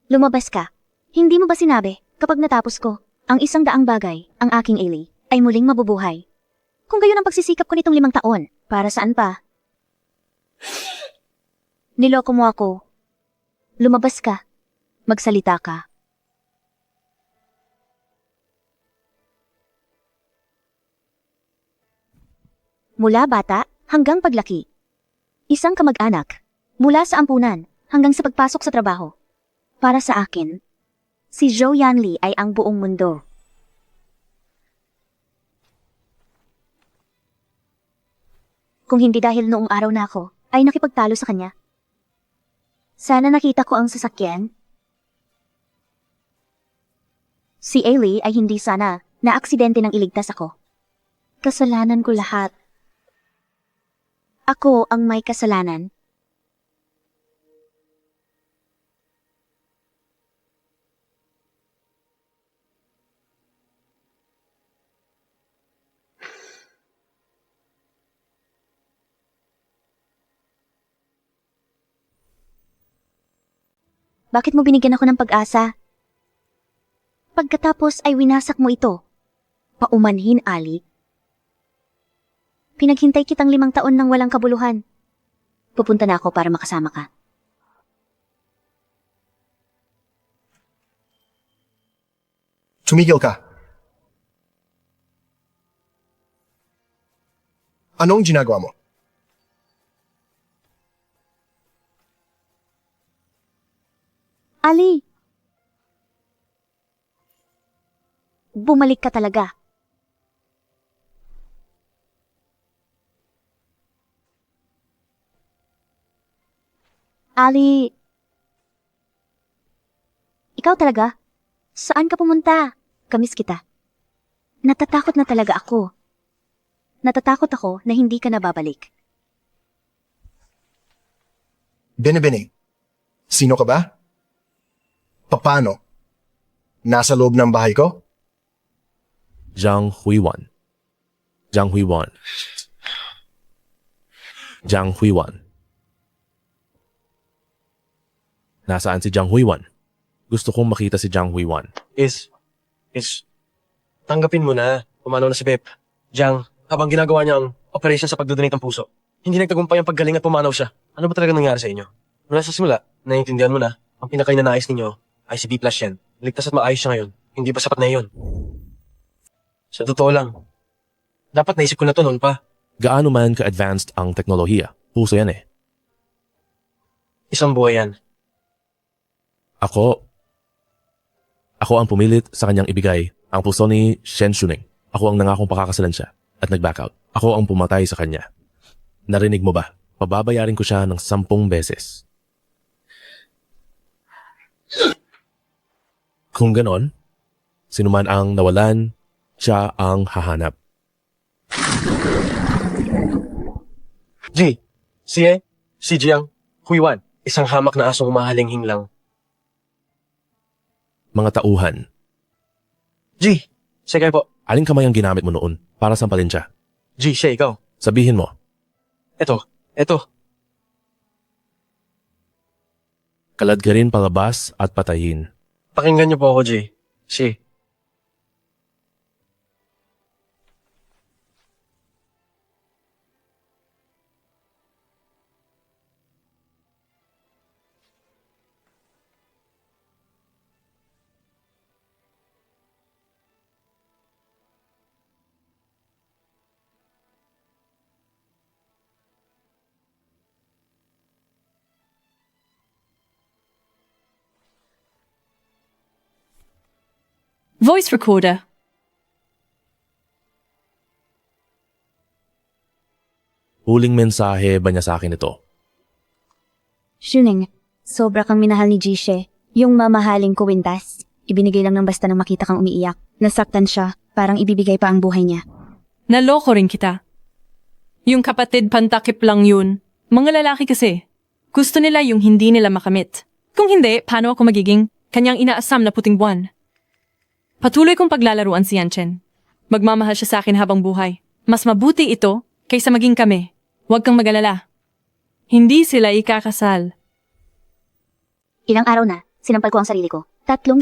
Speaker 1: Lumabas ka. Hindi mo ba sinabi, kapag natapos ko, ang 100 bagay, ang aking Ailey, ay muling mabubuhay? Kung gayon ang pagsisikap ko nitong 5 taon, para saan pa? Niloko mo ako. Lumabas ka. Magsalita ka. Mula bata hanggang paglaki. Isang kamag-anak. Mula sa ampunan hanggang sa pagpasok sa trabaho. Para sa akin, si Zhou Yanli ay ang buong mundo. Kung hindi dahil noong araw na ako, ay nakipagtalo sa kanya. Sana nakita ko ang sasakyan. Si Ailey ay hindi sana na aksidente nang iligtas ako. Kasalanan ko lahat. Ako ang may kasalanan. Bakit mo binigyan ako ng pag-asa? Pagkatapos ay winasak mo ito. Paumanhin, Ali. Pinaghintay kitang 5 taon ng walang kabuluhan. Pupunta na ako para makasama ka.
Speaker 17: Tumigil ka. Anong ginagawa mo?
Speaker 1: Ali! Bumalik ka talaga. Ali! Ikaw talaga? Saan ka pumunta? Kamiss kita. Natatakot na talaga ako. Natatakot ako na hindi ka na babalik.
Speaker 17: Bini-bini. Sino ka ba? Paano? Nasa loob ng bahay ko?
Speaker 2: Jiang Huiwan. Jiang Huiwan. Jiang Huiwan. Nasaan si Jiang Huiwan? Gusto kong makita si Jiang Huiwan.
Speaker 10: Tanggapin mo na. Pumanaw na si Bep. Jiang, habang ginagawa niya ang operation sa pagdodonate ng puso, hindi nagtagumpay ang paggaling at pumanaw siya. Ano ba talaga nangyari sa inyo? Mula sa simula, naiintindihan mo na, ang pinakainanais ninyo ay si B+ yan. Ligtas at maayos siya ngayon. Hindi ba sapat na iyon? Sa totoo lang, dapat naisip ko na to noon pa.
Speaker 2: Gaano man ka-advanced ang teknolohiya, puso yan eh.
Speaker 10: Isang buhay yan.
Speaker 2: Ako ang pumilit sa kanyang ibigay Ang puso ni Shen Shuning. Ako ang nangakong pakakasalan siya at nag-back out. Ako ang pumatay sa kanya. Narinig mo ba? Pababayarin ko siya ng 10 beses. Kung ganon, sinuman ang nawalan, siya ang hahanap.
Speaker 10: Ji, si Jiang, Huiwan, isang hamak na asong mahalinghing lang.
Speaker 2: Mga tauhan.
Speaker 10: Ji, siya kayo po.
Speaker 2: Aling kamay ang ginamit mo noon para sampalin siya?
Speaker 10: Ji, siya ikaw.
Speaker 2: Sabihin mo.
Speaker 10: Eto.
Speaker 2: Kalad ka rin palabas at patayin.
Speaker 10: Pakinggan niyo po ako, Ji. Si.
Speaker 12: Voice recorder.
Speaker 2: Huling mensahe ba niya sa akin ito?
Speaker 1: Shuning, sobra kang minahal ni Jishe. Yung mamahaling kuwintas. Ibinigay lang ng basta nang makita kang umiiyak. Nasaktan siya, parang ibibigay pa ang buhay niya.
Speaker 12: Naloko rin kita. Yung kapatid pantakip lang yun. Mga lalaki kasi. Gusto nila yung hindi nila makamit. Kung hindi, paano ako magiging kanyang inaasam na puting buwan? Patuloy kong paglalaruan si Yanchen. Magmamahal siya sa akin habang buhay. Mas mabuti ito kaysa maging kami. Huwag kang mag-alala. Hindi sila ikakasal.
Speaker 1: Ilang araw na, sinampal ko ang sarili ko. 3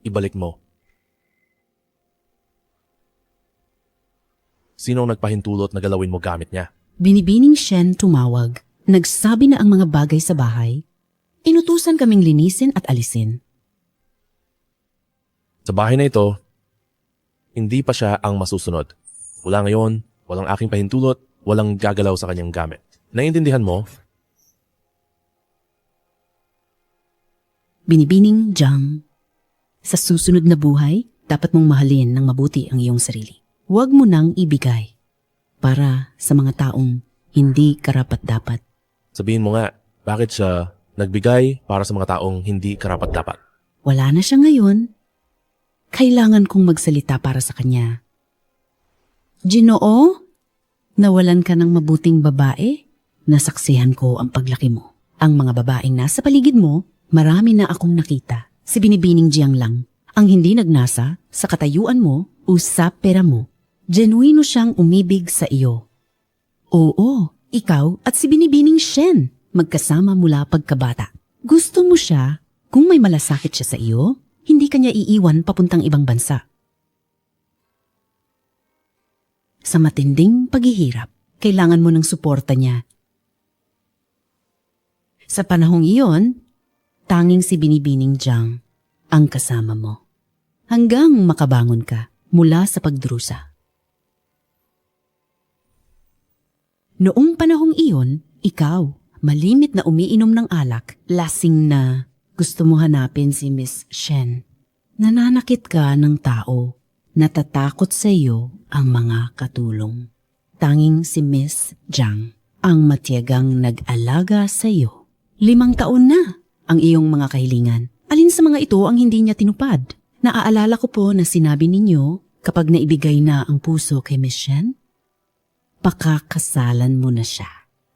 Speaker 2: Ibalik mo. Sino ang nagpahintulot na galawin mo gamit niya?
Speaker 14: Binibining Shen tumawag. Nagsabi na ang mga bagay sa bahay. Inutusan kaming linisin at alisin.
Speaker 2: Sa bahay na ito, hindi pa siya ang masusunod. Wala ngayon, walang aking pahintulot, walang gagalaw sa kanyang gamit. Naiintindihan mo?
Speaker 14: Binibining Jiang. Sa susunod na buhay, dapat mong mahalin ng mabuti ang iyong sarili. Huwag mo nang ibigay para sa mga taong hindi karapat-dapat.
Speaker 2: Sabihin mo nga, bakit siya nagbigay para sa mga taong hindi karapat-dapat?
Speaker 14: Wala na siya ngayon. Kailangan kong magsalita para sa kanya. Ginoo, nawalan ka ng mabuting babae, nasaksihan ko ang paglaki mo. Ang mga babaeng nasa paligid mo, marami na akong nakita. Si Binibining Jiang lang. Ang hindi nagnasa sa katayuan mo o sa pera mo. Genuino siyang umibig sa iyo. Oo, ikaw at si Binibining Shen, magkasama mula pagkabata. Gusto mo siya, kung may malasakit siya sa iyo, hindi kanya iiwan papuntang ibang bansa. Sa matinding paghihirap, kailangan mo ng suporta niya. Sa panahong iyon, tanging si Binibining Jiang ang kasama mo. Hanggang makabangon ka mula sa pagdurusa. Noong panahong iyon, ikaw, malimit na umiinom ng alak, lasing na gusto mo hanapin si Miss Shen. Nananakit ka ng tao, natatakot sa iyo ang mga katulong. Tanging si Miss Jiang ang matiyagang nag-alaga sa iyo. 5 taon na ang iyong mga kahilingan. Alin sa mga ito ang hindi niya tinupad? Naaalala ko po na sinabi ninyo kapag naibigay na ang puso kay Miss Shen, pakakasalan mo na siya.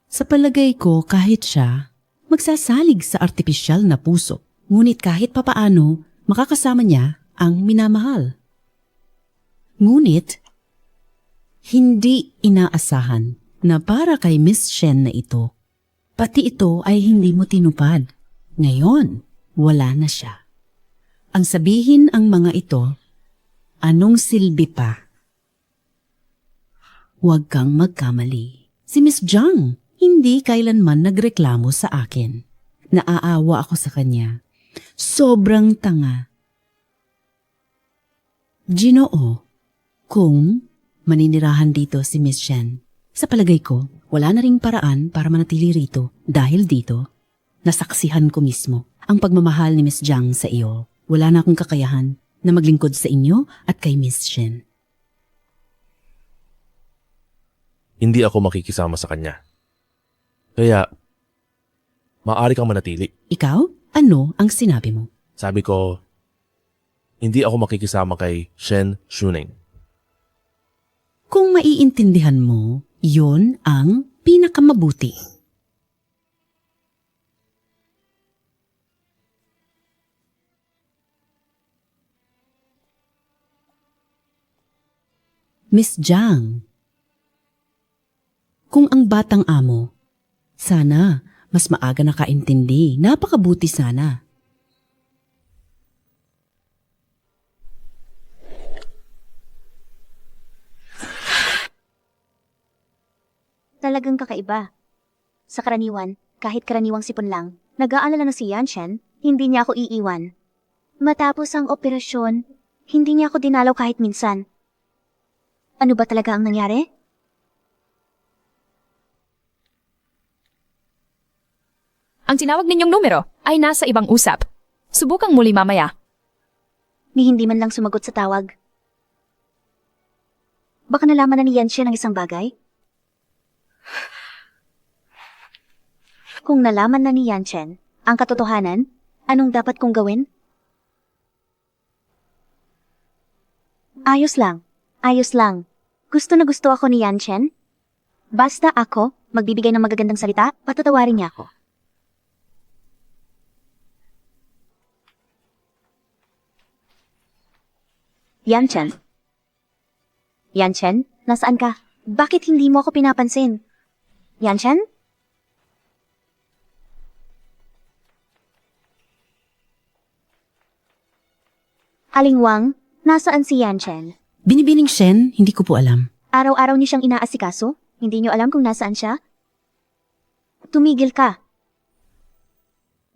Speaker 14: Sa palagay ko kahit siya, magsasalig sa artipisyal na puso. Ngunit kahit papaano, makakasama niya ang minamahal. Ngunit, hindi inaasahan na para kay Miss Shen na ito, pati ito ay hindi mo tinupad. Ngayon, wala na siya. Ang sabihin ang mga ito, anong silbi pa? Huwag kang magkamali. Si Miss Jiang, hindi kailanman nagreklamo sa akin. Naaawa ako sa kanya. Sobrang tanga. Ginoo, kung maninirahan dito si Miss Shen, sa palagay ko, wala na ring paraan para manatili rito dahil dito, nasaksihan ko mismo ang pagmamahal ni Miss Jiang sa iyo. Wala na akong kakayahan na maglingkod sa inyo at kay Miss Shen.
Speaker 2: Hindi ako makikisama sa kanya. Kaya, maaari kang manatili.
Speaker 14: Ikaw? Ano ang sinabi mo?
Speaker 2: Sabi ko, hindi ako makikisama kay Shen Shuning.
Speaker 14: Kung maiintindihan mo, yon ang pinakamabuti. Miss Jiang, kung ang batang amo, sana mas maaga nakaintindi, napakabuti sana.
Speaker 1: Talagang kakaiba. Sa karaniwan, kahit karaniwang sipon lang, nag-aalala na si Yan Shen, hindi niya ako iiwan. Matapos ang operasyon, hindi niya ako dinalaw kahit minsan. Ano ba talaga ang nangyari?
Speaker 16: Ang tinawag ninyong numero ay nasa ibang usap. Subukang muli mamaya.
Speaker 1: Ni hindi man lang sumagot sa tawag. Baka nalaman na ni Yan Shen ang isang bagay? Kung nalaman na ni Yan Shen ang katotohanan, anong dapat kong gawin? Ayos lang. Ayos lang. Gusto na gusto ako ni Yan Shen. Basta ako, magbibigay ng magagandang salita, patatawarin niya ako. Yan Shen. Yan Shen, nasaan ka? Bakit hindi mo ako pinapansin? Yan Shen? Aling Wang, nasaan si Yan Shen?
Speaker 14: Binibining Shen, hindi ko po alam.
Speaker 1: Araw-araw niyo siyang inaasikaso? Hindi niyo alam kung nasaan siya? Tumigil ka.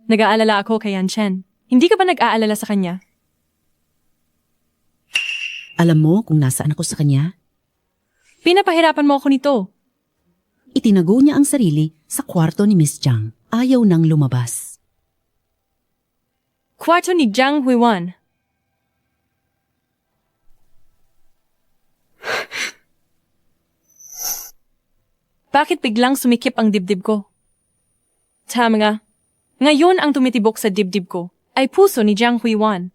Speaker 12: Nag-aalala ako kay Yan Shen. Hindi ka ba nag-aalala sa kanya?
Speaker 14: Alam mo kung nasaan ako sa kanya?
Speaker 12: Pinapahirapan mo ako nito.
Speaker 14: Itinago niya ang sarili sa kwarto ni Miss Jiang. Ayaw nang lumabas.
Speaker 12: Kwarto ni Jiang Huiwan. Bakit biglang sumikip ang dibdib ko? Tama nga. Ngayon ang tumitibok sa dibdib ko ay puso ni Jiang Huiwan.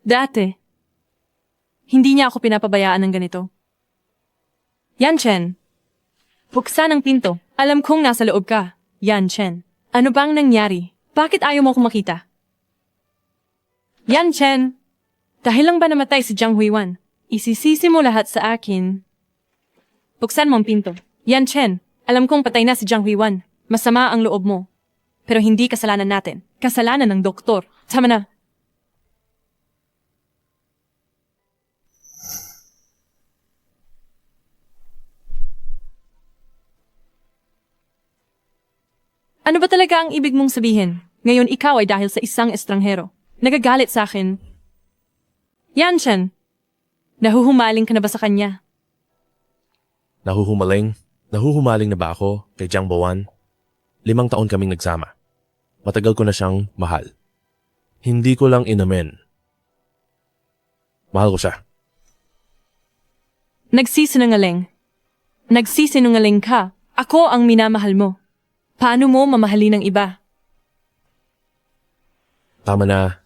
Speaker 12: Dati, hindi niya ako pinapabayaan ng ganito. Yan Chen. Buksan ang pinto. Alam kong nasa loob ka. Yan Chen. Ano bang nangyari? Bakit ayaw mo akong makita? Yan Chen. Dahil lang ba namatay si Jiang Huiwan? Isisisi mo lahat sa akin. Buksan mo ang pinto. Yan Chen. Alam kong patay na si Jiang Huiwan. Masama ang loob mo. Pero hindi kasalanan natin. Kasalanan ng doktor. Tama na. Ano ba talaga ang ibig mong sabihin? Ngayon ikaw ay dahil sa isang estranghero. Nagagalit sa akin. Yan Chen. Nahuhumaling ka na ba sa kanya?
Speaker 2: Nahuhumaling? Nahuhumaling na ba ako kay Jiang Bowen? 5 taon kaming nagsama. Matagal ko na siyang mahal. Hindi ko lang inamin. Mahal ko siya.
Speaker 12: Nagsisinungaling. Nagsisinungaling ka. Ako ang minamahal mo. Paano mo mamahalin ng iba?
Speaker 2: Tama na.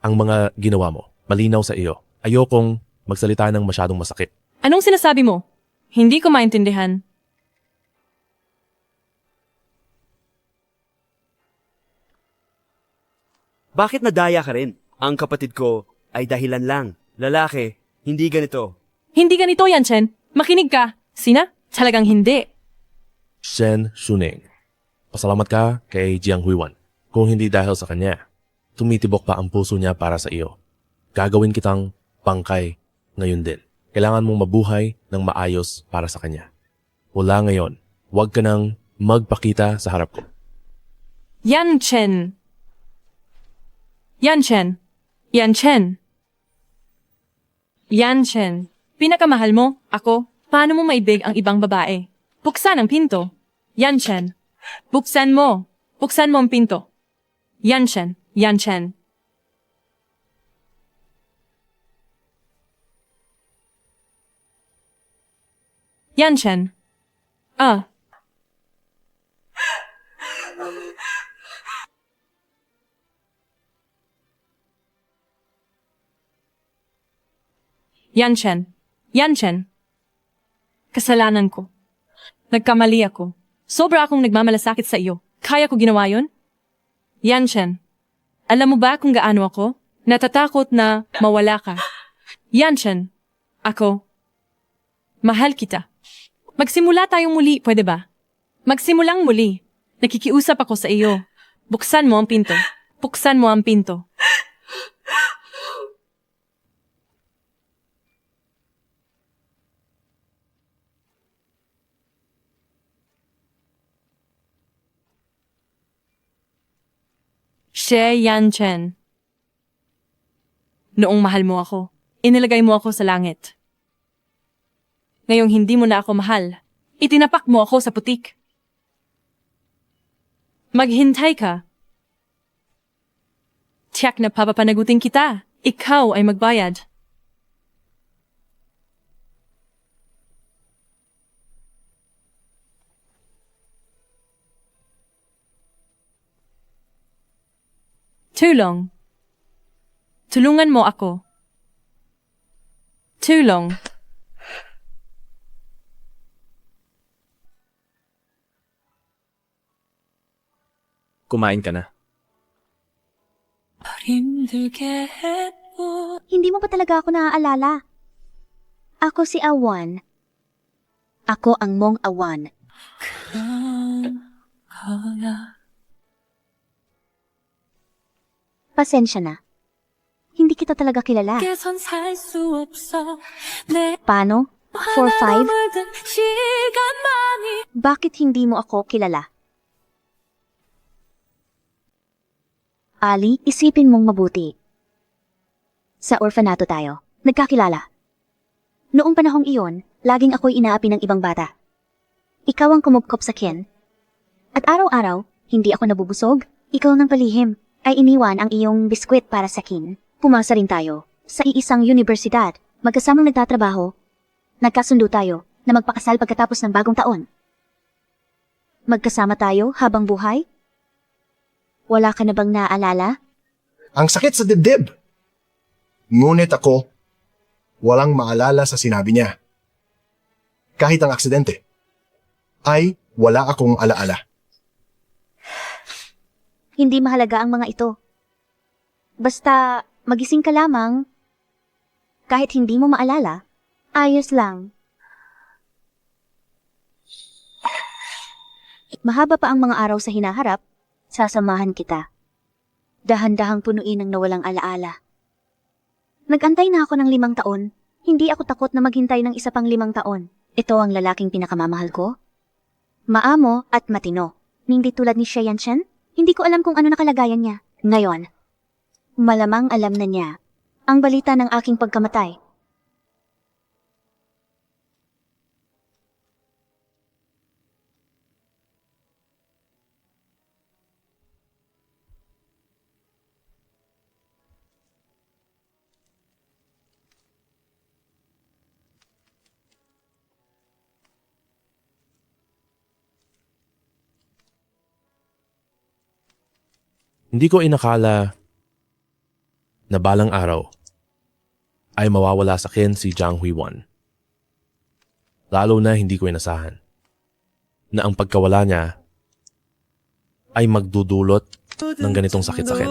Speaker 2: Ang mga ginawa mo, malinaw sa iyo. Ayokong magsalita ng masyadong masakit.
Speaker 12: Anong sinasabi mo? Hindi ko maintindihan.
Speaker 18: Bakit nadaya ka rin? Ang kapatid ko ay dahilan lang. Lalaki, hindi ganito.
Speaker 12: Hindi ganito yan, Chen. Makinig ka. Sina? Talagang hindi.
Speaker 2: Shen Shuning. Pasalamat ka kay Jiang Huiwan. Kung hindi dahil sa kanya, tumitibok pa ang puso niya para sa iyo. Gagawin kitang bangkay ngayon din. Kailangan mong mabuhay ng maayos para sa kanya. Wala ngayon, huwag ka nang magpakita sa harap ko.
Speaker 12: Yan Chen. Yan Chen. Yan Chen. Yan Chen. Pinakamahal mo, ako, paano mo maibig ang ibang babae? Buksan ang pinto. Yan Chen. Buksan mo. Buksan mo ang pinto. Yan Chen. Yan Chen. Yan Chen. Ah. Yan Chen. Yan Chen. Kasalanan ko. Nagkamali ako. Sobra akong nagmamalasakit sa iyo. Kaya ko ginawa yun? Yan Chen. Alam mo ba kung gaano ako? Natatakot na mawala ka. Yan Chen. Ako. Mahal kita. Magsimula tayong muli, pwede ba? Magsimulang muli. Nakikiusap ako sa iyo. Buksan mo ang pinto. Buksan mo ang pinto. Xie Yan Chen. Noong mahal mo ako, inilagay mo ako sa langit. Ngayong hindi mo na ako mahal, itinapak mo ako sa putik. Maghintay ka. Tiyak na papapanagutin kita. Ikaw ay magbayad. Tulong. Tulungan mo ako. Tulong.
Speaker 4: Kumain ka na.
Speaker 1: Hindi mo pa talaga ako naaalala. Ako si Awan. Ako ang mong Awan. Pasensya na. Hindi kita talaga kilala. Paano? 4-5? Bakit hindi mo ako kilala? Ali, isipin mong mabuti. Sa orfanato tayo, nagkakilala. Noong panahong iyon, laging ako'y inaapi ng ibang bata. Ikaw ang kumugkop sa kin. At araw-araw, hindi ako nabubusog, ikaw nang palihim, ay iniwan ang iyong biskwit para sa kin. Pumasa rin tayo sa iisang universidad, magkasamang nagtatrabaho. Nagkasundo tayo na magpakasal pagkatapos ng bagong taon. Magkasama tayo habang buhay? Wala ka na bang naaalala?
Speaker 17: Ang sakit sa dibdib. Ngunit ako, walang maalala sa sinabi niya. Kahit ang aksidente, ay wala akong alaala.
Speaker 1: Hindi mahalaga ang mga ito. Basta magising ka lamang, kahit hindi mo maalala, ayos lang. Mahaba pa ang mga araw sa hinaharap, sasamahan kita. Dahan-dahang punuin ang nawalang alaala. Nag-antay na ako ng 5 taon. Hindi ako takot na maghintay ng isa pang 5 taon. Ito ang lalaking pinakamamahal ko. Maamo at matino. Hindi tulad ni Xie Yanchen. Hindi ko alam kung ano nakalagayan niya. Ngayon, malamang alam na niya ang balita ng aking pagkamatay.
Speaker 2: Hindi ko inakala na balang araw ay mawawala sa akin si Jiang Huiwan. Lalo na hindi ko inasahan na ang pagkawala niya ay magdudulot ng ganitong sakit sa akin.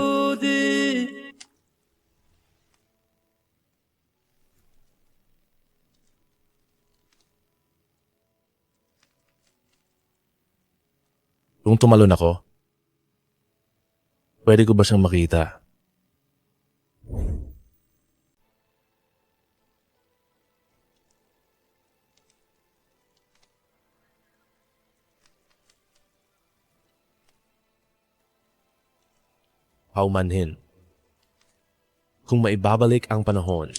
Speaker 2: Kung tumalon ako, pwede ko ba siyang makita? Paumanhin. Kung maibabalik ang panahon,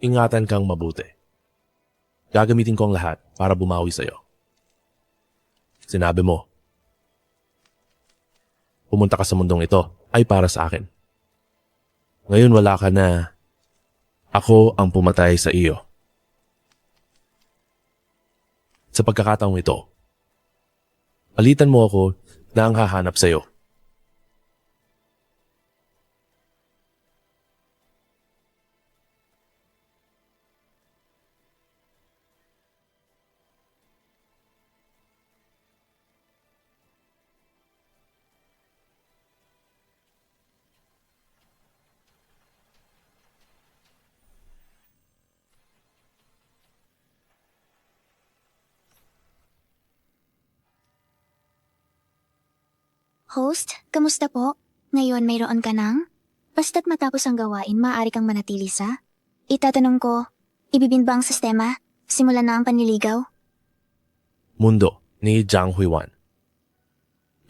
Speaker 2: ingatan kang mabuti. Gagamitin ko ang lahat para bumawi sa'yo. Sinabi mo, pumunta ka sa mundong ito ay para sa akin. Ngayon wala ka na. Ako ang pumatay sa iyo. Sa pagkakataong ito, palitan mo ako na ang hahanap sa iyo.
Speaker 5: Host, kamusta po? Ngayon mayroon ka nang? Basta't matapos ang gawain, maaari kang manatili sa? Itatanong ko, ibibin ba ang sistema? Simulan na ang panliligaw?
Speaker 2: Mundo ni Jiang Huiwan.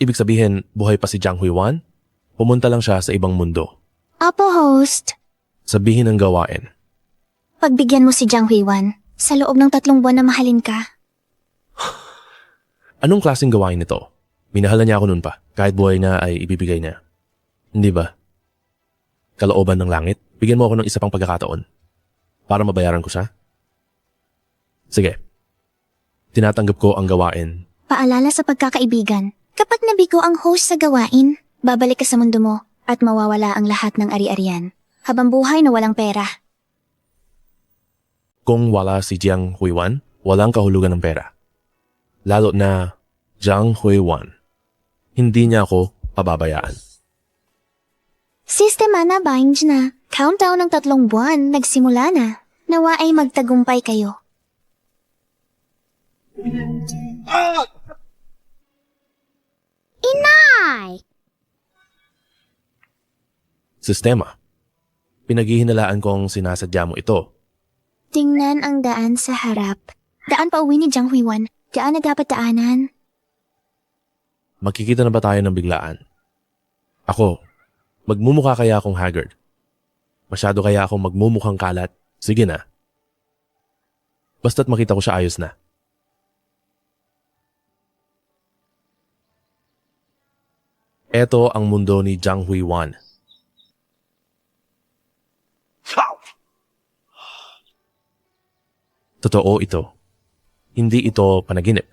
Speaker 2: Ibig sabihin, buhay pa si Jiang Huiwan? Pumunta lang siya sa ibang mundo.
Speaker 5: Apo, host.
Speaker 2: Sabihin ang gawain.
Speaker 5: Pagbigyan mo si Jiang Huiwan, sa loob ng 3 buwan na mahalin ka.
Speaker 2: Anong klaseng gawain ito? Minahalan niya ako noon pa. Kahit buhay na ay ibibigay niya. Hindi ba? Kalooban ng langit, bigyan mo ako ng isa pang pagkakataon. Para mabayaran ko siya. Sige. Tinatanggap ko ang gawain.
Speaker 5: Paalala sa pagkakaibigan, kapag nabigo ang host sa gawain, babalik ka sa mundo mo at mawawala ang lahat ng ari-arian. Habang buhay na walang pera.
Speaker 2: Kung wala si Jiang Huiwan, walang kahulugan ng pera. Lalo na Jiang Huiwan. Hindi niya ako pababayaan.
Speaker 5: Sistema na binge na. Countdown ng 3 buwan, nagsimula na. Nawa ay magtagumpay kayo. Inay!
Speaker 2: Sistema. Pinaghihinalaan kong sinasadya mo ito.
Speaker 5: Tingnan ang daan sa harap. Daan pa uwi ni Jiang Huiwan. Daan na dapat daanan.
Speaker 2: Magkikita na ba tayo ng biglaan? Ako, magmumukha kaya akong haggard? Masyado kaya akong magmumukhang kalat? Sige na. Basta't makita ko siya ayos na. Ito ang mundo ni Jiang Huiwan. Totoo ito. Hindi ito panaginip.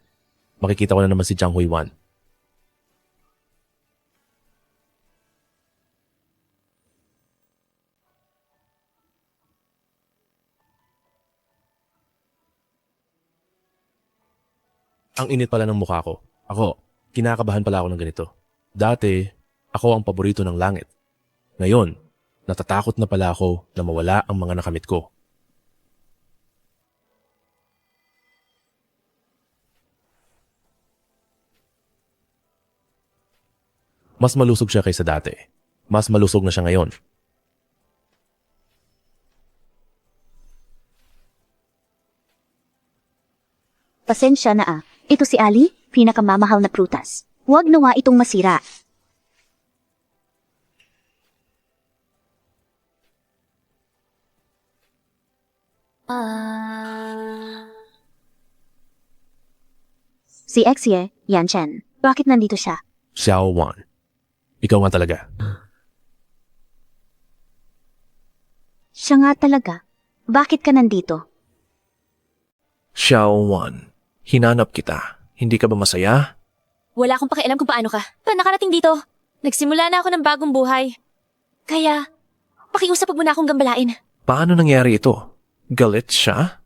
Speaker 2: Makikita ko na naman si Jiang Huiwan. Ang init pala ng mukha ko. Ako, kinakabahan pala ako ng ganito. Dati, ako ang paborito ng langit. Ngayon, natatakot na pala ako na mawala ang mga nakamit ko. Mas malusog siya kaysa dati. Mas malusog na siya ngayon.
Speaker 1: Pasensya na ah. Ito si Ali, pinakamamahal na prutas. Huwag nawa itong masira. Si Exie, Yanchen. Bakit nandito siya?
Speaker 2: Xiao Wan. Ikaw nga talaga.
Speaker 1: Siya nga talaga. Bakit ka nandito?
Speaker 19: Xiao Wan, hinanap kita. Hindi ka ba masaya?
Speaker 16: Wala akong pakialam kung paano ka. Nakarating dito. Nagsimula na ako ng bagong buhay. Kaya, pakiusap mo na akong gambalain.
Speaker 19: Paano nangyari ito? Galit siya?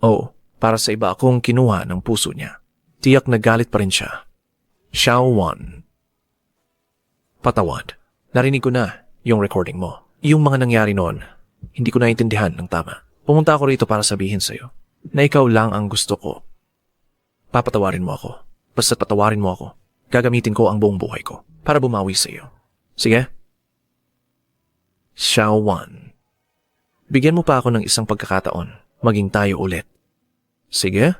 Speaker 19: Oh, para sa iba akong kinuha ng puso niya. Tiyak na galit pa rin siya. Xiao Wan. Patawad. Narinig ko na yung recording mo. Yung mga nangyari noon, hindi ko naintindihan ng tama. Pumunta ako rito para sabihin sa'yo na ikaw lang ang gusto ko. Papatawarin mo ako. Basta't patawarin mo ako, gagamitin ko ang buong buhay ko para bumawi sa iyo. Sige? Xiao Wan. Bigyan mo pa ako ng isang pagkakataon. Maging tayo ulit. Sige?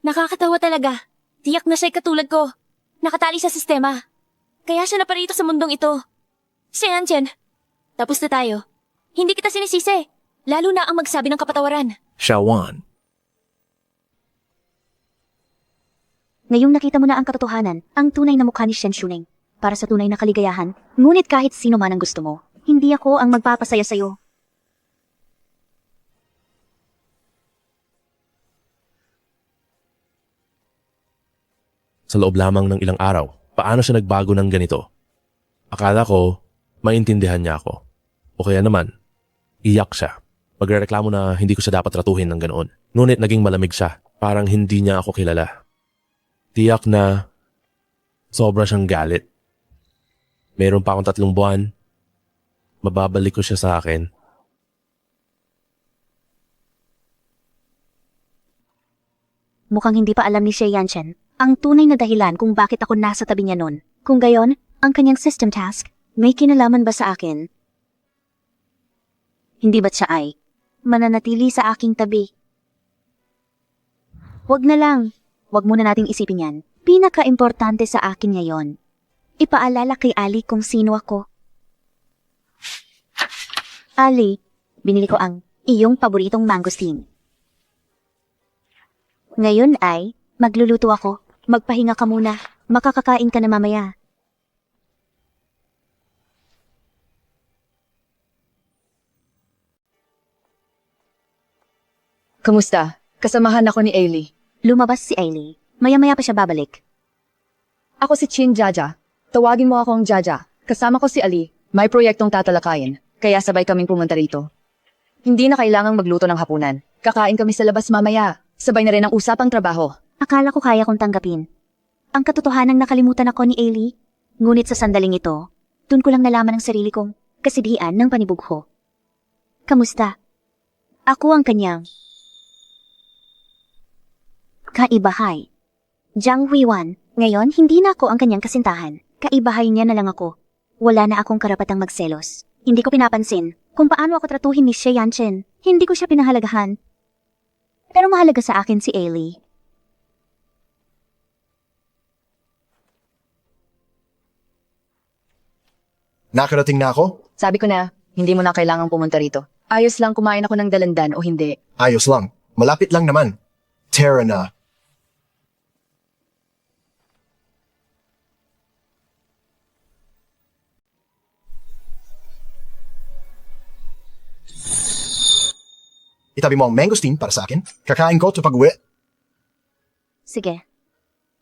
Speaker 16: Nakakatawa talaga. Tiyak na siya'y katulad ko. Nakatali sa sistema. Kaya siya na parito sa mundong ito. Si Yanchen. Tapos na tayo. Hindi kita sinisisi. Lalo na ang magsabi ng kapatawaran.
Speaker 19: Xiao Wan.
Speaker 1: Ngayong nakita mo na ang katotohanan, ang tunay na mukha ni Shen Shuning. Para sa tunay na kaligayahan, ngunit kahit sino man ang gusto mo, hindi ako ang magpapasaya sa'yo.
Speaker 2: Sa loob lamang ng ilang araw, paano siya nagbago ng ganito? Akala ko, maintindihan niya ako. O kaya naman, iyak siya. Magrereklamo na hindi ko siya dapat ratuhin ng ganoon. Ngunit naging malamig siya, parang hindi niya ako kilala. Tiyak na sobra siyang galit. Meron pa akong 3 buwan. Mababalik ko siya sa akin.
Speaker 1: Mukhang hindi pa alam ni Xie Yanchen ang tunay na dahilan kung bakit ako nasa tabi niya noon. Kung gayon, ang kanyang system task, may kinalaman ba sa akin? Hindi ba't siya ay mananatili sa aking tabi? Huwag na lang. Huwag muna nating isipin yan. Pinaka-importante sa akin ngayon. Ipaalala kay Ali kung sino ako. Ali, binili ko ang iyong paboritong mangosteen. Ngayon ay, magluluto ako. Magpahinga ka muna. Makakakain ka na mamaya.
Speaker 20: Kamusta? Kasamahan ako ni Ailey.
Speaker 1: Lumabas si Ailey. Maya-maya pa siya babalik.
Speaker 20: Ako si Chin Jaja. Tawagin mo akong Jaja. Kasama ko si Ali. May proyektong tatalakayin. Kaya sabay kaming pumunta rito. Hindi na kailangang magluto ng hapunan. Kakain kami sa labas mamaya. Sabay na rin ang usapang trabaho.
Speaker 1: Akala ko kaya kong tanggapin. Ang katotohanang nakalimutan ako ni Ailey. Ngunit sa sandaling ito, dun ko lang nalaman ang sarili kong kasidhian ng panibugho. Kamusta? Ako ang kanyang kaibahay. Jiang Huiwan, ngayon hindi na ako ang kanyang kasintahan. Kaibahay niya na lang ako. Wala na akong karapatang magselos. Hindi ko pinapansin kung paano ako tratuhin ni Xie Yanchen. Hindi ko siya pinahalagahan. Pero mahalaga sa akin si Ailey.
Speaker 17: Nakarating na ako?
Speaker 20: Sabi ko na, hindi mo na kailangang pumunta rito. Ayos lang kumain ako ng dalandan o hindi.
Speaker 17: Ayos lang. Malapit lang naman. Tara na. Itabi mo ang mangosteen para sa akin. Kakain ko ito pag-uwi.
Speaker 1: Sige.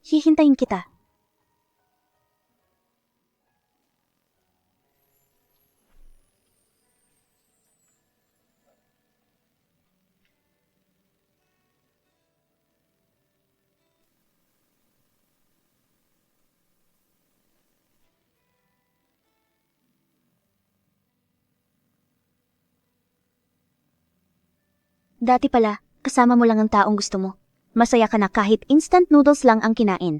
Speaker 1: Hihintayin kita. Dati pala, kasama mo lang ang taong gusto mo. Masaya ka na kahit instant noodles lang ang kinain.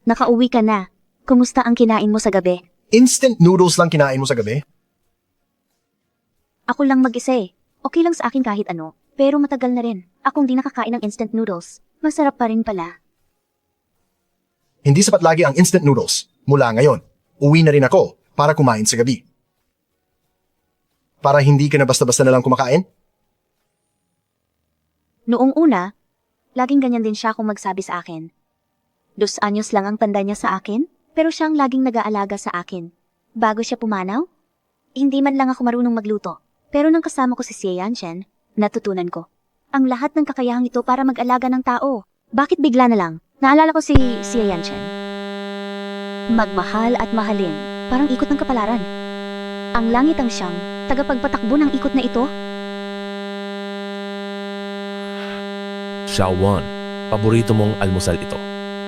Speaker 1: Nakauwi ka na. Kumusta ang kinain mo sa gabi?
Speaker 17: Instant noodles lang kinain mo sa gabi?
Speaker 1: Ako lang mag-isa eh. Okay lang sa akin kahit ano. Pero matagal na rin. Akong di nakakain ng instant noodles. Masarap pa rin pala.
Speaker 17: Hindi sapat lagi ang instant noodles. Mula ngayon, uwi na rin ako para kumain sa gabi. Para hindi ka na basta-basta na lang kumakain?
Speaker 1: Noong una, laging ganyan din siya kung magsabi sa akin. 2 anyos lang ang tanda niya sa akin, pero siyang laging nag-aalaga sa akin. Bago siya pumanaw, hindi man lang ako marunong magluto. Pero nang kasama ko si Xie Yanchen, natutunan ko. Ang lahat ng kakayahang ito para mag-alaga ng tao. Bakit bigla na lang? Naalala ko si Xie Yanchen. Magmahal at mahalin, parang ikot ng kapalaran. Ang langit ang siyang tagapagpatakbo ng ikot na ito.
Speaker 2: Xiaowan, paborito mong almusal ito.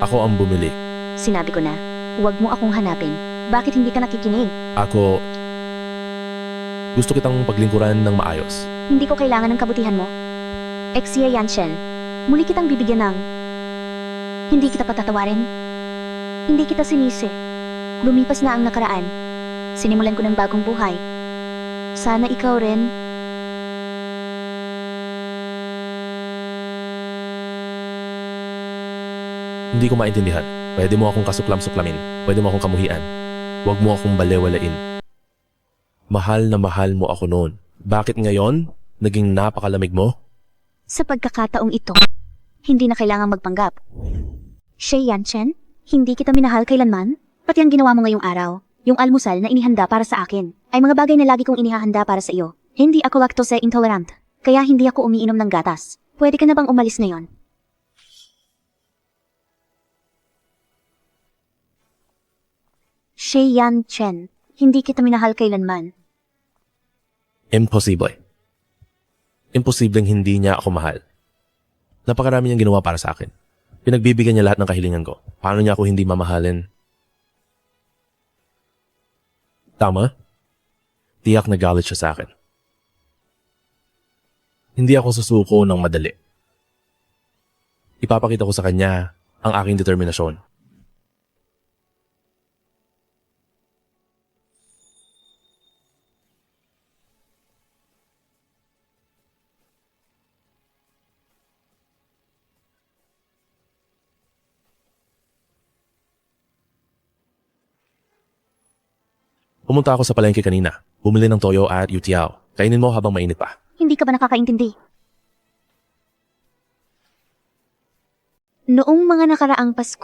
Speaker 2: Ako ang bumili.
Speaker 1: Sinabi ko na, huwag mo akong hanapin. Bakit hindi ka nakikinig?
Speaker 2: Ako... Gusto kitang paglingkuran ng maayos.
Speaker 1: Hindi ko kailangan ng kabutihan mo. Xie Yanchen, muli kitang bibigyan ng... Hindi kita patatawarin. Hindi kita sinisi. Lumipas na ang nakaraan. Sinimulan ko ng bagong buhay. Sana ikaw rin.
Speaker 2: Hindi ko maintindihan. Pwede mo akong kasuklam-suklamin. Pwede mo akong kamuhian. Huwag mo akong balewalain. Mahal na mahal mo ako noon. Bakit ngayon, naging napakalamig mo?
Speaker 1: Sa pagkakataong ito, hindi na kailangang magpanggap. Xie Yanchen, hindi kita minahal kailanman? Pati ang ginawa mo ngayong araw, yung almusal na inihanda para sa akin, ay mga bagay na lagi kong inihahanda para sa iyo. Hindi ako lactose intolerant, kaya hindi ako umiinom ng gatas. Pwede ka na bang umalis ngayon? Xie Yanchen, hindi kita minahal kailanman.
Speaker 2: Imposible. Imposibleng hindi niya ako mahal. Napakarami niyang ginawa para sa akin. Pinagbibigyan niya lahat ng kahilingan ko. Paano niya ako hindi mamahalin? Tama? Tiyak na galit siya sa akin. Hindi ako susuko ng madali. Ipapakita ko sa kanya ang aking determinasyon. Pumunta ako sa palengke kanina. Bumili ng toyo at yutiao. Kainin mo habang mainit pa.
Speaker 1: Hindi ka ba nakakaintindi? Noong mga nakaraang Pasko,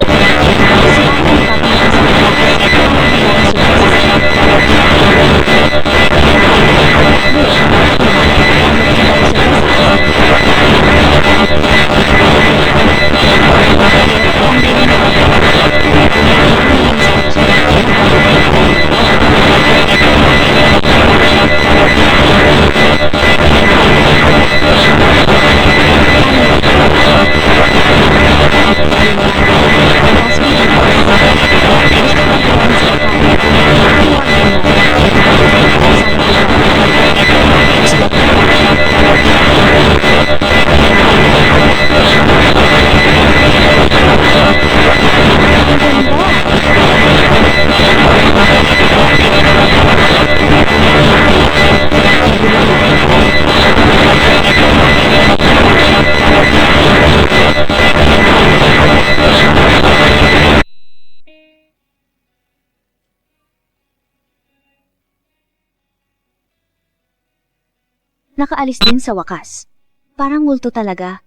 Speaker 1: nakaalis din sa wakas. Parang multo talaga.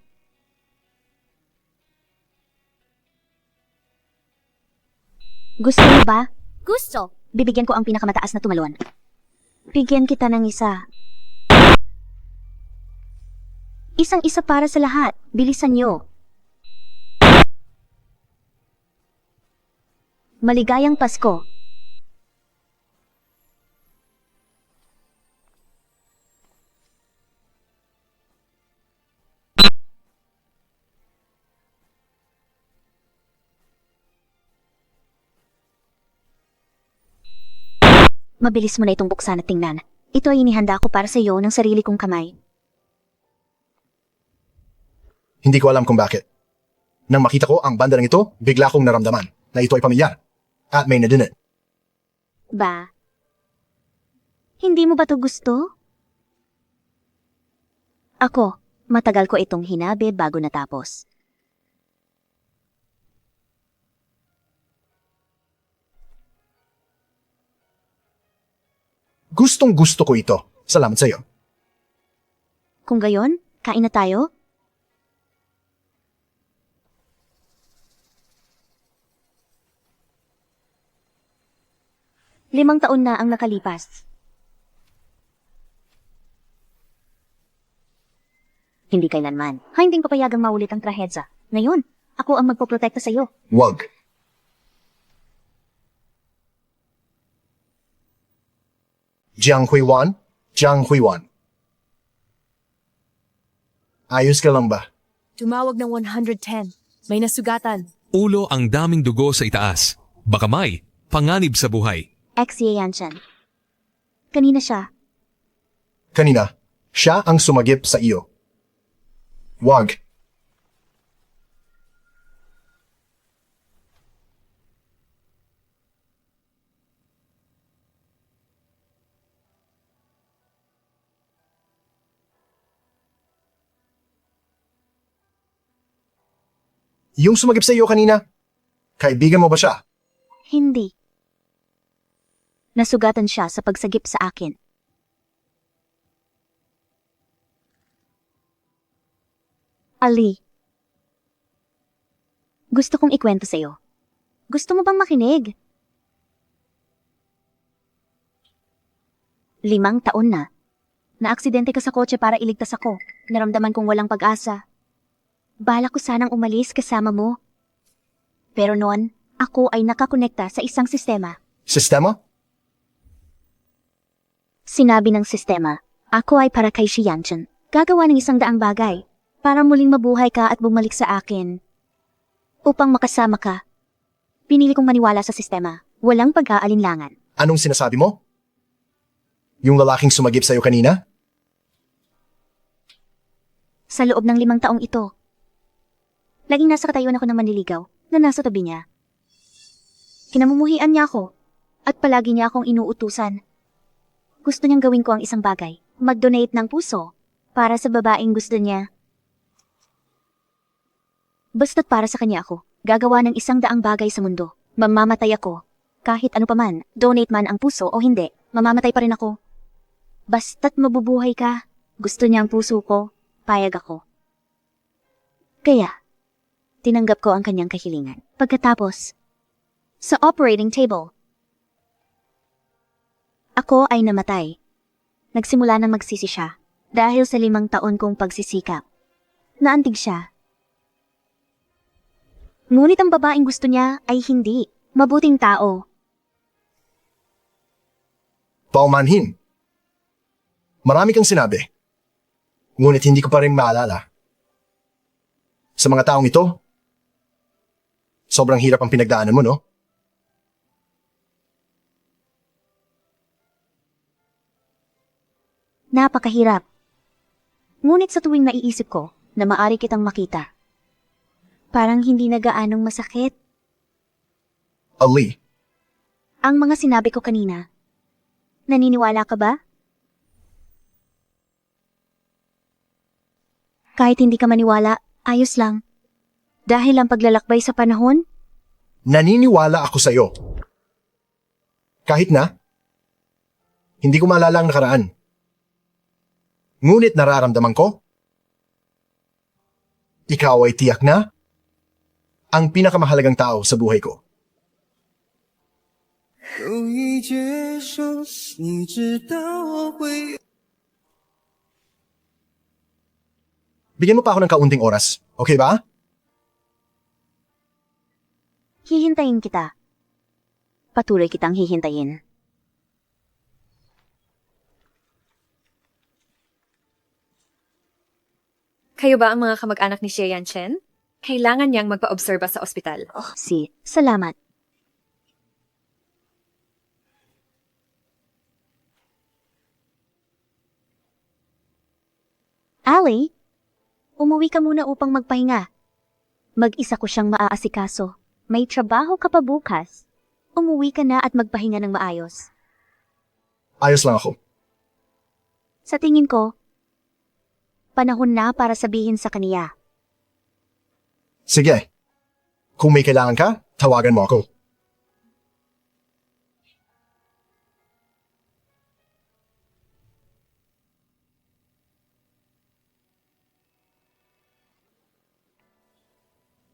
Speaker 1: Gusto mo ba?
Speaker 16: Gusto.
Speaker 1: Bibigyan ko ang pinakamataas na tumalon. Bigyan kita ng isa. Isang-isa para sa lahat. Bilisan niyo. Maligayang Pasko. Mabilis mo na itong buksan at tingnan. Ito ay inihanda ko para sa iyo ng sarili kong kamay.
Speaker 17: Hindi ko alam kung bakit. Nang makita ko ang bandalang ito, bigla kong naramdaman na ito ay pamilyar at may nadunit.
Speaker 1: Ba? Hindi mo ba to gusto? Ako, matagal ko itong hinabi bago natapos.
Speaker 17: Gustong gusto ko ito. Salamat sa iyo.
Speaker 1: Kung gayon, kain na tayo? Limang taon na ang nakalipas. Hindi kailanman. Hinding papayagang maulit ang trahedya. Ngayon, ako ang magpoprotekta sa iyo.
Speaker 17: Wag. Jiang Huiwan? Jiang Huiwan. Ayos ka lang ba?
Speaker 12: Tumawag ng 110. May nasugatan.
Speaker 21: Ulo ang daming dugo sa itaas. Baka may panganib sa buhay.
Speaker 1: Xie Yanshan. Kanina siya.
Speaker 17: Kanina, siya ang sumagip sa iyo. Wag. Yung sumagip sa iyo kanina, kaibigan mo ba siya?
Speaker 1: Hindi. Nasugatan siya sa pagsagip sa akin. Ali. Gusto kong ikwento sa iyo. Gusto mo bang makinig? 5 taon na. Naaksidente ka sa kotse para iligtas ako. Naramdaman kong walang pag-asa. Bala ko sanang umalis kasama mo. Pero noon, ako ay nakakonekta sa isang sistema.
Speaker 17: Sistema?
Speaker 1: Sinabi ng sistema, ako ay para kay Xie Yanshan. Gagawa ng 100 bagay para muling mabuhay ka at bumalik sa akin. Upang makasama ka. Pinili kong maniwala sa sistema. Walang pag-aalinlangan.
Speaker 17: Anong sinasabi mo? Yung lalaking sumagip sa iyo kanina?
Speaker 1: Sa loob ng 5 taong ito, laging nasa katayuan ako ng manliligaw na nasa tabi niya. Kinamumuhian niya ako at palagi niya akong inuutusan. Gusto niyang gawin ko ang isang bagay, mag-donate ng puso para sa babaeng gusto niya. Basta't para sa kanya ako, gagawa ng 100 bagay sa mundo. Mamamatay ako. Kahit ano paman, donate man ang puso o hindi, mamamatay pa rin ako. Basta't mabubuhay ka, gusto niya ang puso ko, payag ako. Kaya, tinanggap ko ang kanyang kahilingan. Pagkatapos, sa operating table, ako ay namatay. Nagsimula nang magsisi siya dahil sa 5 taon kong pagsisikap. Naantig siya. Ngunit ang babaeng gusto niya ay hindi. Mabuting tao.
Speaker 17: Paumanhin. Marami kang sinabi. Ngunit hindi ko pa rin maalala. Sa mga taong ito, sobrang hirap ang pinagdaanan mo, no?
Speaker 1: Napakahirap. Ngunit sa tuwing naiisip ko na maari kitang makita, parang hindi na gaanong masakit.
Speaker 17: Ali,
Speaker 1: Ang mga sinabi ko kanina, naniniwala ka ba? Kahit hindi ka maniwala, ayos lang. Dahil ang paglalakbay sa panahon,
Speaker 17: naniniwala ako sa iyo. Kahit na, hindi ko maalala ang nakaraan. Ngunit nararamdaman ko, ikaw ay tiyak na ang pinakamahalagang tao sa buhay ko. Bigyan mo pa ako ng kaunting oras, okay ba?
Speaker 1: hihintayin kita. Patuloy kitang hihintayin.
Speaker 9: Kayo ba ang mga kamag-anak ni Xie Yanchen? Kailangan niyang magpa-obserba sa ospital.
Speaker 1: Salamat. Ali, umuwi ka muna upang magpahinga. Mag-isa ko siyang maaasikaso. May trabaho ka pa bukas. Umuwi ka na at magpahinga ng maayos.
Speaker 17: Ayos lang ako.
Speaker 1: Sa tingin ko, panahon na para sabihin sa kaniya.
Speaker 17: Sige. Kung may kailangan ka, tawagan mo ako.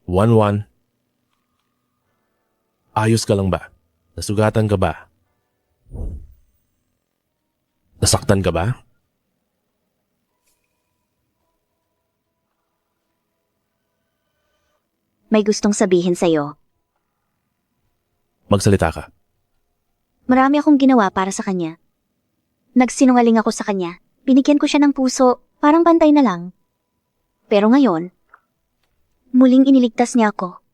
Speaker 2: One. Ayos ka lang ba? Nasugatan ka ba? Nasaktan ka ba?
Speaker 1: May gustong sabihin sa'yo.
Speaker 2: Magsalita ka.
Speaker 1: Marami akong ginawa para sa kanya. Nagsinungaling ako sa kanya. Binigyan ko siya ng puso, parang pantay na lang. Pero ngayon, muling iniligtas niya ako.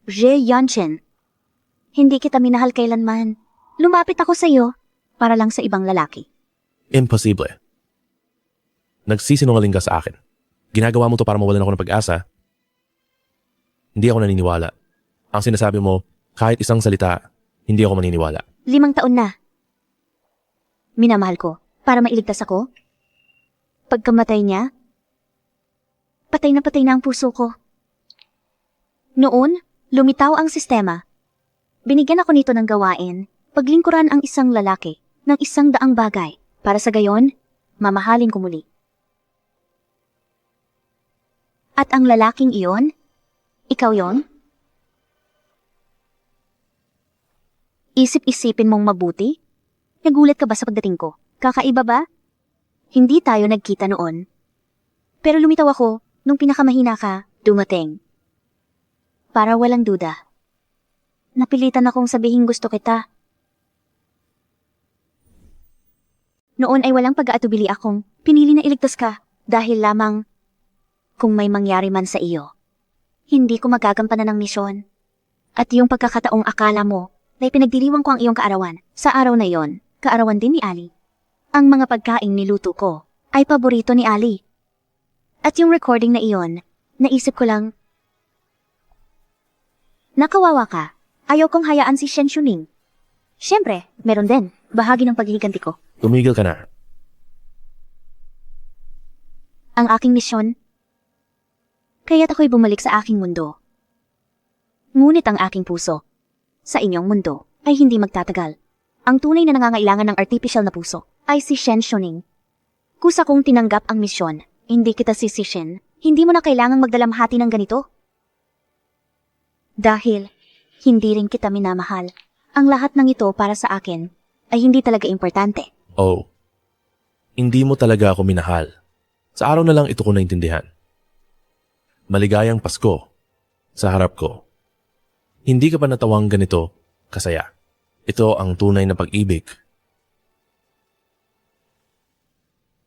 Speaker 1: Zhe Yanchen, hindi kita minahal kailanman. Lumapit ako sa iyo para lang sa ibang lalaki.
Speaker 2: Imposible. Nagsisinungaling ka sa akin. Ginagawa mo to para mawalan ako ng pag-asa. Hindi ako naniniwala. Ang sinasabi mo, kahit isang salita, hindi ako maniniwala.
Speaker 1: 5 taon na. Minamahal ko para mailigtas ako. Pagkamatay niya, patay na ang puso ko. Noon, lumitaw ang sistema. Binigyan ako nito ng gawain, paglingkuran ang isang lalaki ng 100 bagay para sa gayon, mamahalin ko muli. At ang lalaking iyon, ikaw yon? Isip-isipin mong mabuti? Nagulat ka ba sa pagdating ko? Kakaiba ba? Hindi tayo nagkita noon. Pero lumitaw ako nung pinakamahina ka, dumating. Para walang duda. Napilitan akong sabihin gusto kita. Noon ay walang pag-aatubili akong pinili na iligtas ka dahil lamang kung may mangyari man sa iyo. Hindi ko magagampanan ng misyon. At yung pagkakataong akala mo na pinagdiriwang ko ang iyong kaarawan, sa araw na yon, kaarawan din ni Ali. Ang mga pagkaing niluto ko ay paborito ni Ali. At yung recording na iyon, naisip ko lang, nakawawa ka, ayaw kong hayaan si Shen Shuning. Siyempre, meron din, bahagi ng paghihiganti ko.
Speaker 2: Tumigil ka na.
Speaker 1: Ang aking misyon, kaya't ako'y bumalik sa aking mundo. Ngunit ang aking puso, sa inyong mundo, ay hindi magtatagal. Ang tunay na nangangailangan ng artificial na puso ay si Shen Shuning. Kusa kong tinanggap ang misyon, hindi kita sisishin, hindi mo na kailangang magdalamhati ng ganito. Dahil, hindi rin kita minamahal. Ang lahat ng ito para sa akin ay hindi talaga importante.
Speaker 2: Oh, hindi mo talaga ako minahal. Sa araw na lang ito ko naintindihan. Maligayang Pasko sa harap ko. Hindi ka pa natawang ganito kasaya. Ito ang tunay na pag-ibig.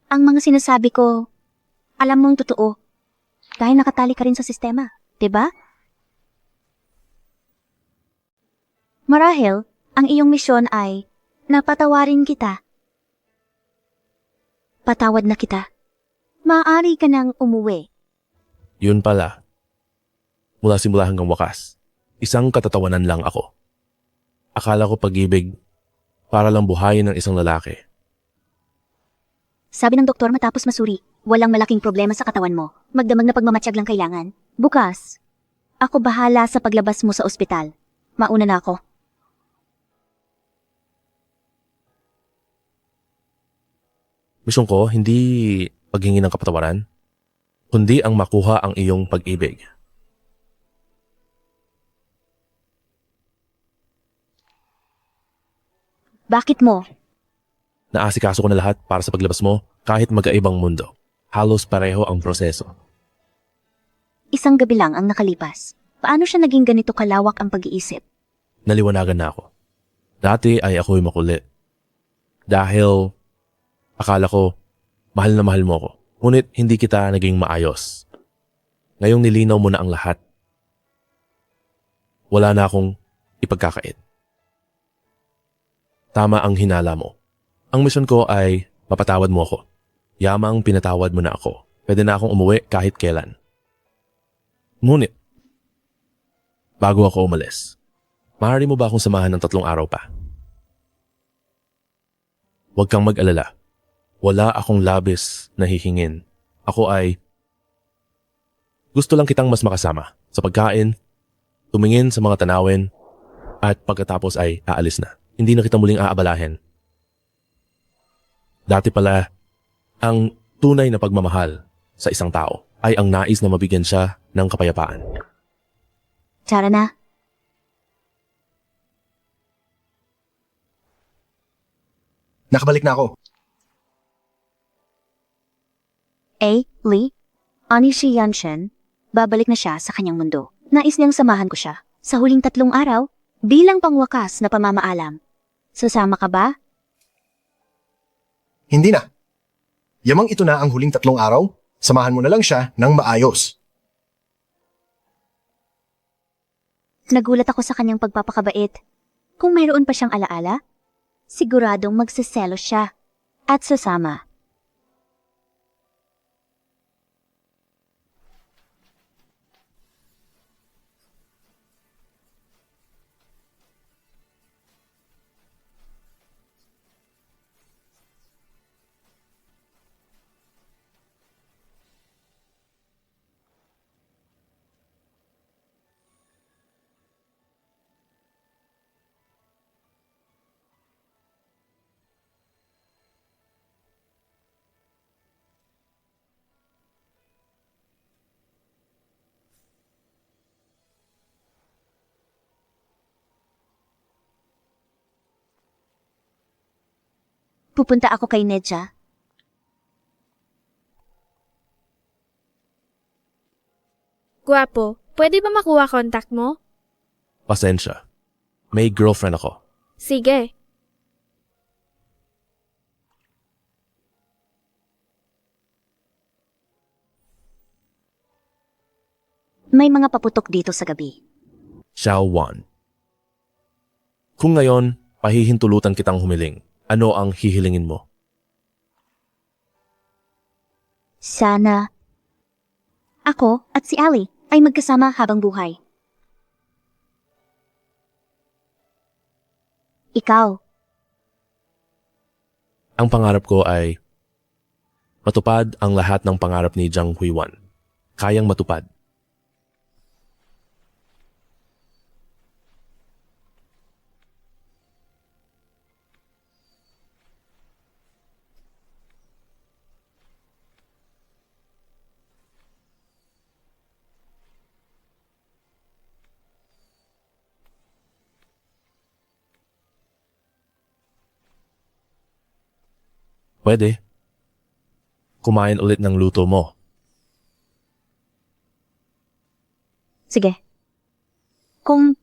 Speaker 1: Ang mga sinasabi ko, alam mong totoo. Dahil nakatali ka rin sa sistema, 'di ba? Marahil, ang iyong misyon ay napatawarin kita. Patawad na kita. Maaari ka nang umuwi.
Speaker 2: Yun pala. Mula simula hanggang wakas, isang katatawanan lang ako. Akala ko pag-ibig para lang buhayin ng isang lalaki.
Speaker 1: Sabi ng doktor matapos masuri, walang malaking problema sa katawan mo. Magdamag na pagmamatsyag lang kailangan. Bukas, ako bahala sa paglabas mo sa ospital. Mauna na ako.
Speaker 2: Misyon ko, hindi paghingi ng kapatawaran, kundi ang makuha ang iyong pag-ibig.
Speaker 1: Bakit mo?
Speaker 2: Naasikaso ko na lahat para sa paglabas mo kahit magkaibang mundo. Halos pareho ang proseso.
Speaker 1: Isang gabi lang ang nakalipas. Paano siya naging ganito kalawak ang pag-iisip?
Speaker 2: Naliwanagan na ako. Dati ay ako'y makulit. Dahil akala ko mahal na mahal mo ako. Ngunit hindi kita naging maayos. Ngayong nilinaw mo na ang lahat. Wala na akong ipagkakait. Tama ang hinala mo. Ang misyon ko ay mapatawad mo ako. Yamang pinatawad mo na ako. Pwede na akong umuwi kahit kailan. Ngunit, bago ako umalis, maaari mo ba akong samahan ng 3 araw pa? Huwag kang mag-alala. Wala akong labis na hihingin. Ako ay gusto lang kitang mas makasama sa pagkain, tumingin sa mga tanawin, at pagkatapos ay aalis na. Hindi na kita muling aabalahin. Dati pala, ang tunay na pagmamahal sa isang tao ay ang nais na mabigyan siya ng kapayapaan.
Speaker 1: Tara na.
Speaker 17: Nakabalik na ako.
Speaker 1: Lee, ani si Yanshen, babalik na siya sa kanyang mundo. Nais niyang samahan ko siya sa huling 3 araw bilang pangwakas na pamamaalam. Sasama ka ba?
Speaker 17: Hindi na. Yamang ito na ang huling 3 araw. Samahan mo na lang siya ng maayos.
Speaker 1: Nagulat ako sa kanyang pagpapakabait. Kung mayroon pa siyang alaala, siguradong magseselos siya at sasama. Pupunta ako kay Nedja.
Speaker 7: Guwapo, pwede ba makuha contact mo?
Speaker 2: Pasensya. May girlfriend ako.
Speaker 7: Sige.
Speaker 1: May mga paputok dito sa gabi.
Speaker 2: Xiao Wan. Kung ngayon, pahihintulutan kitang humiling, ano ang hihilingin mo?
Speaker 1: Sana ako at si Ali ay magkasama habang buhay. Ikaw.
Speaker 2: Ang pangarap ko ay matupad ang lahat ng pangarap ni Jiang Huiwan. Kayang matupad. Pwede. Kumain ulit ng luto mo.
Speaker 1: Sige. Kung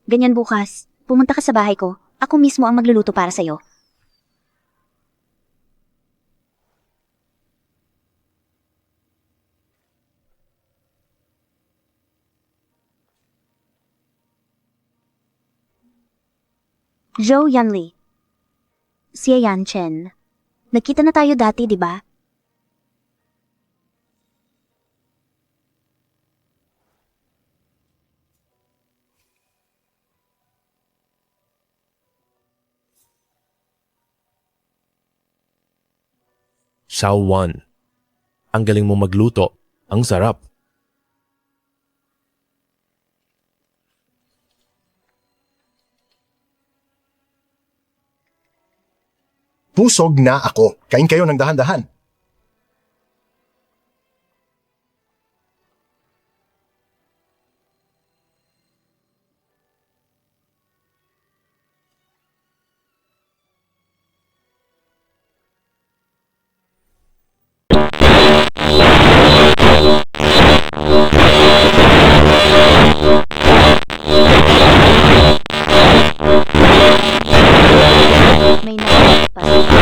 Speaker 1: ganyan bukas, pumunta ka sa bahay ko. Ako mismo ang magluluto para sa'yo. Zhou Yanli. Si Yan Chen. Nagkita na tayo dati, di ba?
Speaker 2: Xiao Wan. Ang galing mo magluto. Ang sarap.
Speaker 17: Pusog na ako. Kain kayo ng dahan-dahan.
Speaker 1: May nakakapasok.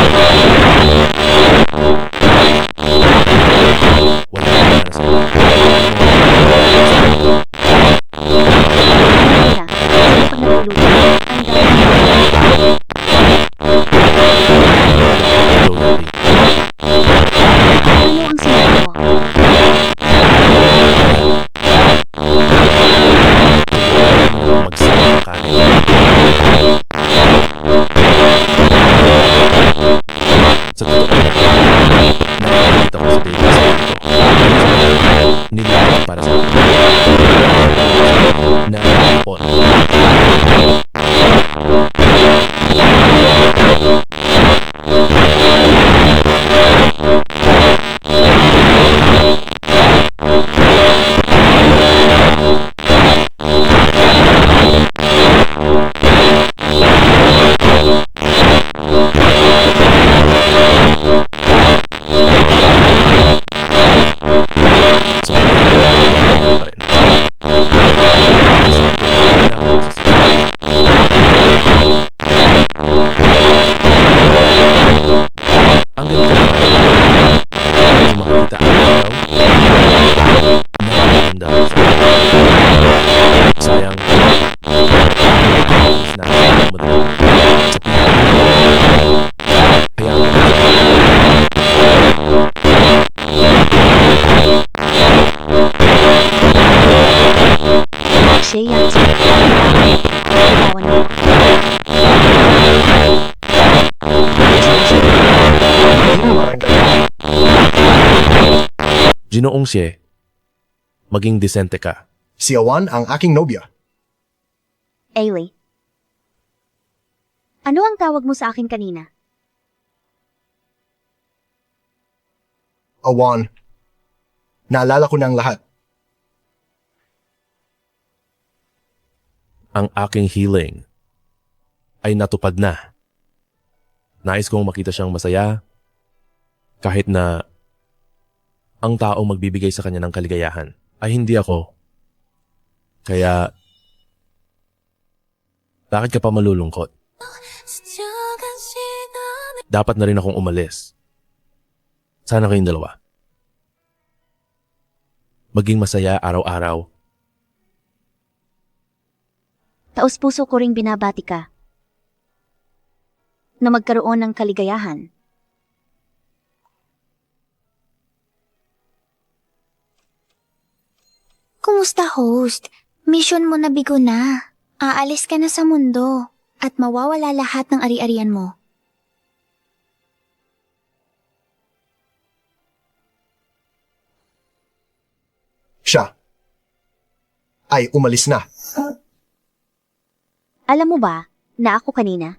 Speaker 1: larawan mo.
Speaker 2: Ginoong Xie, maging disente ka.
Speaker 17: Si Awan ang aking nobya.
Speaker 1: Ailey. Ano ang tawag mo sa akin kanina?
Speaker 17: Awan. Naalala ko na ang lahat.
Speaker 2: Ang aking healing ay natupad na. Nais kong makita siyang masaya kahit na ang taong magbibigay sa kanya ng kaligayahan ay hindi ako. Kaya, bakit ka pa malulungkot? Dapat na rin akong umalis. Sana kayong dalawa. Maging masaya araw-araw.
Speaker 1: Taos-puso ko ring binabati ka na magkaroon ng kaligayahan.
Speaker 5: Kumusta, host? Mission mo na bigo na. Aalis ka na sa mundo at mawawala lahat ng ari-arian mo.
Speaker 17: Siya ay umalis na.
Speaker 1: Alam mo ba na ako kanina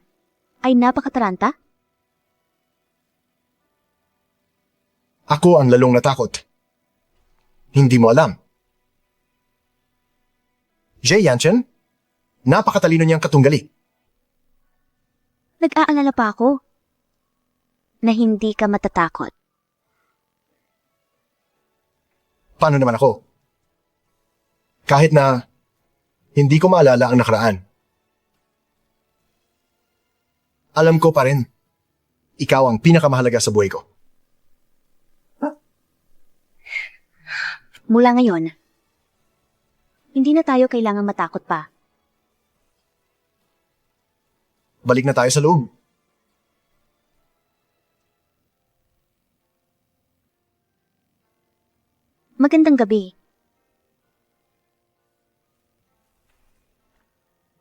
Speaker 1: ay napakataranta?
Speaker 17: Ako ang lalong natakot. Hindi mo alam. Jay Yanchen, napakatalino niyang katunggali.
Speaker 1: Nag-aalala pa ako na hindi ka matatakot.
Speaker 17: Paano naman ako? Kahit na hindi ko maalala ang nakaraan. Alam ko pa rin, ikaw ang pinakamahalaga sa buhay ko.
Speaker 1: Mula ngayon, hindi na tayo kailangang matakot pa.
Speaker 17: Balik na tayo sa loob.
Speaker 1: Magandang gabi.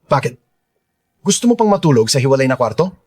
Speaker 17: Bakit? Gusto mo pang matulog sa hiwalay na kwarto?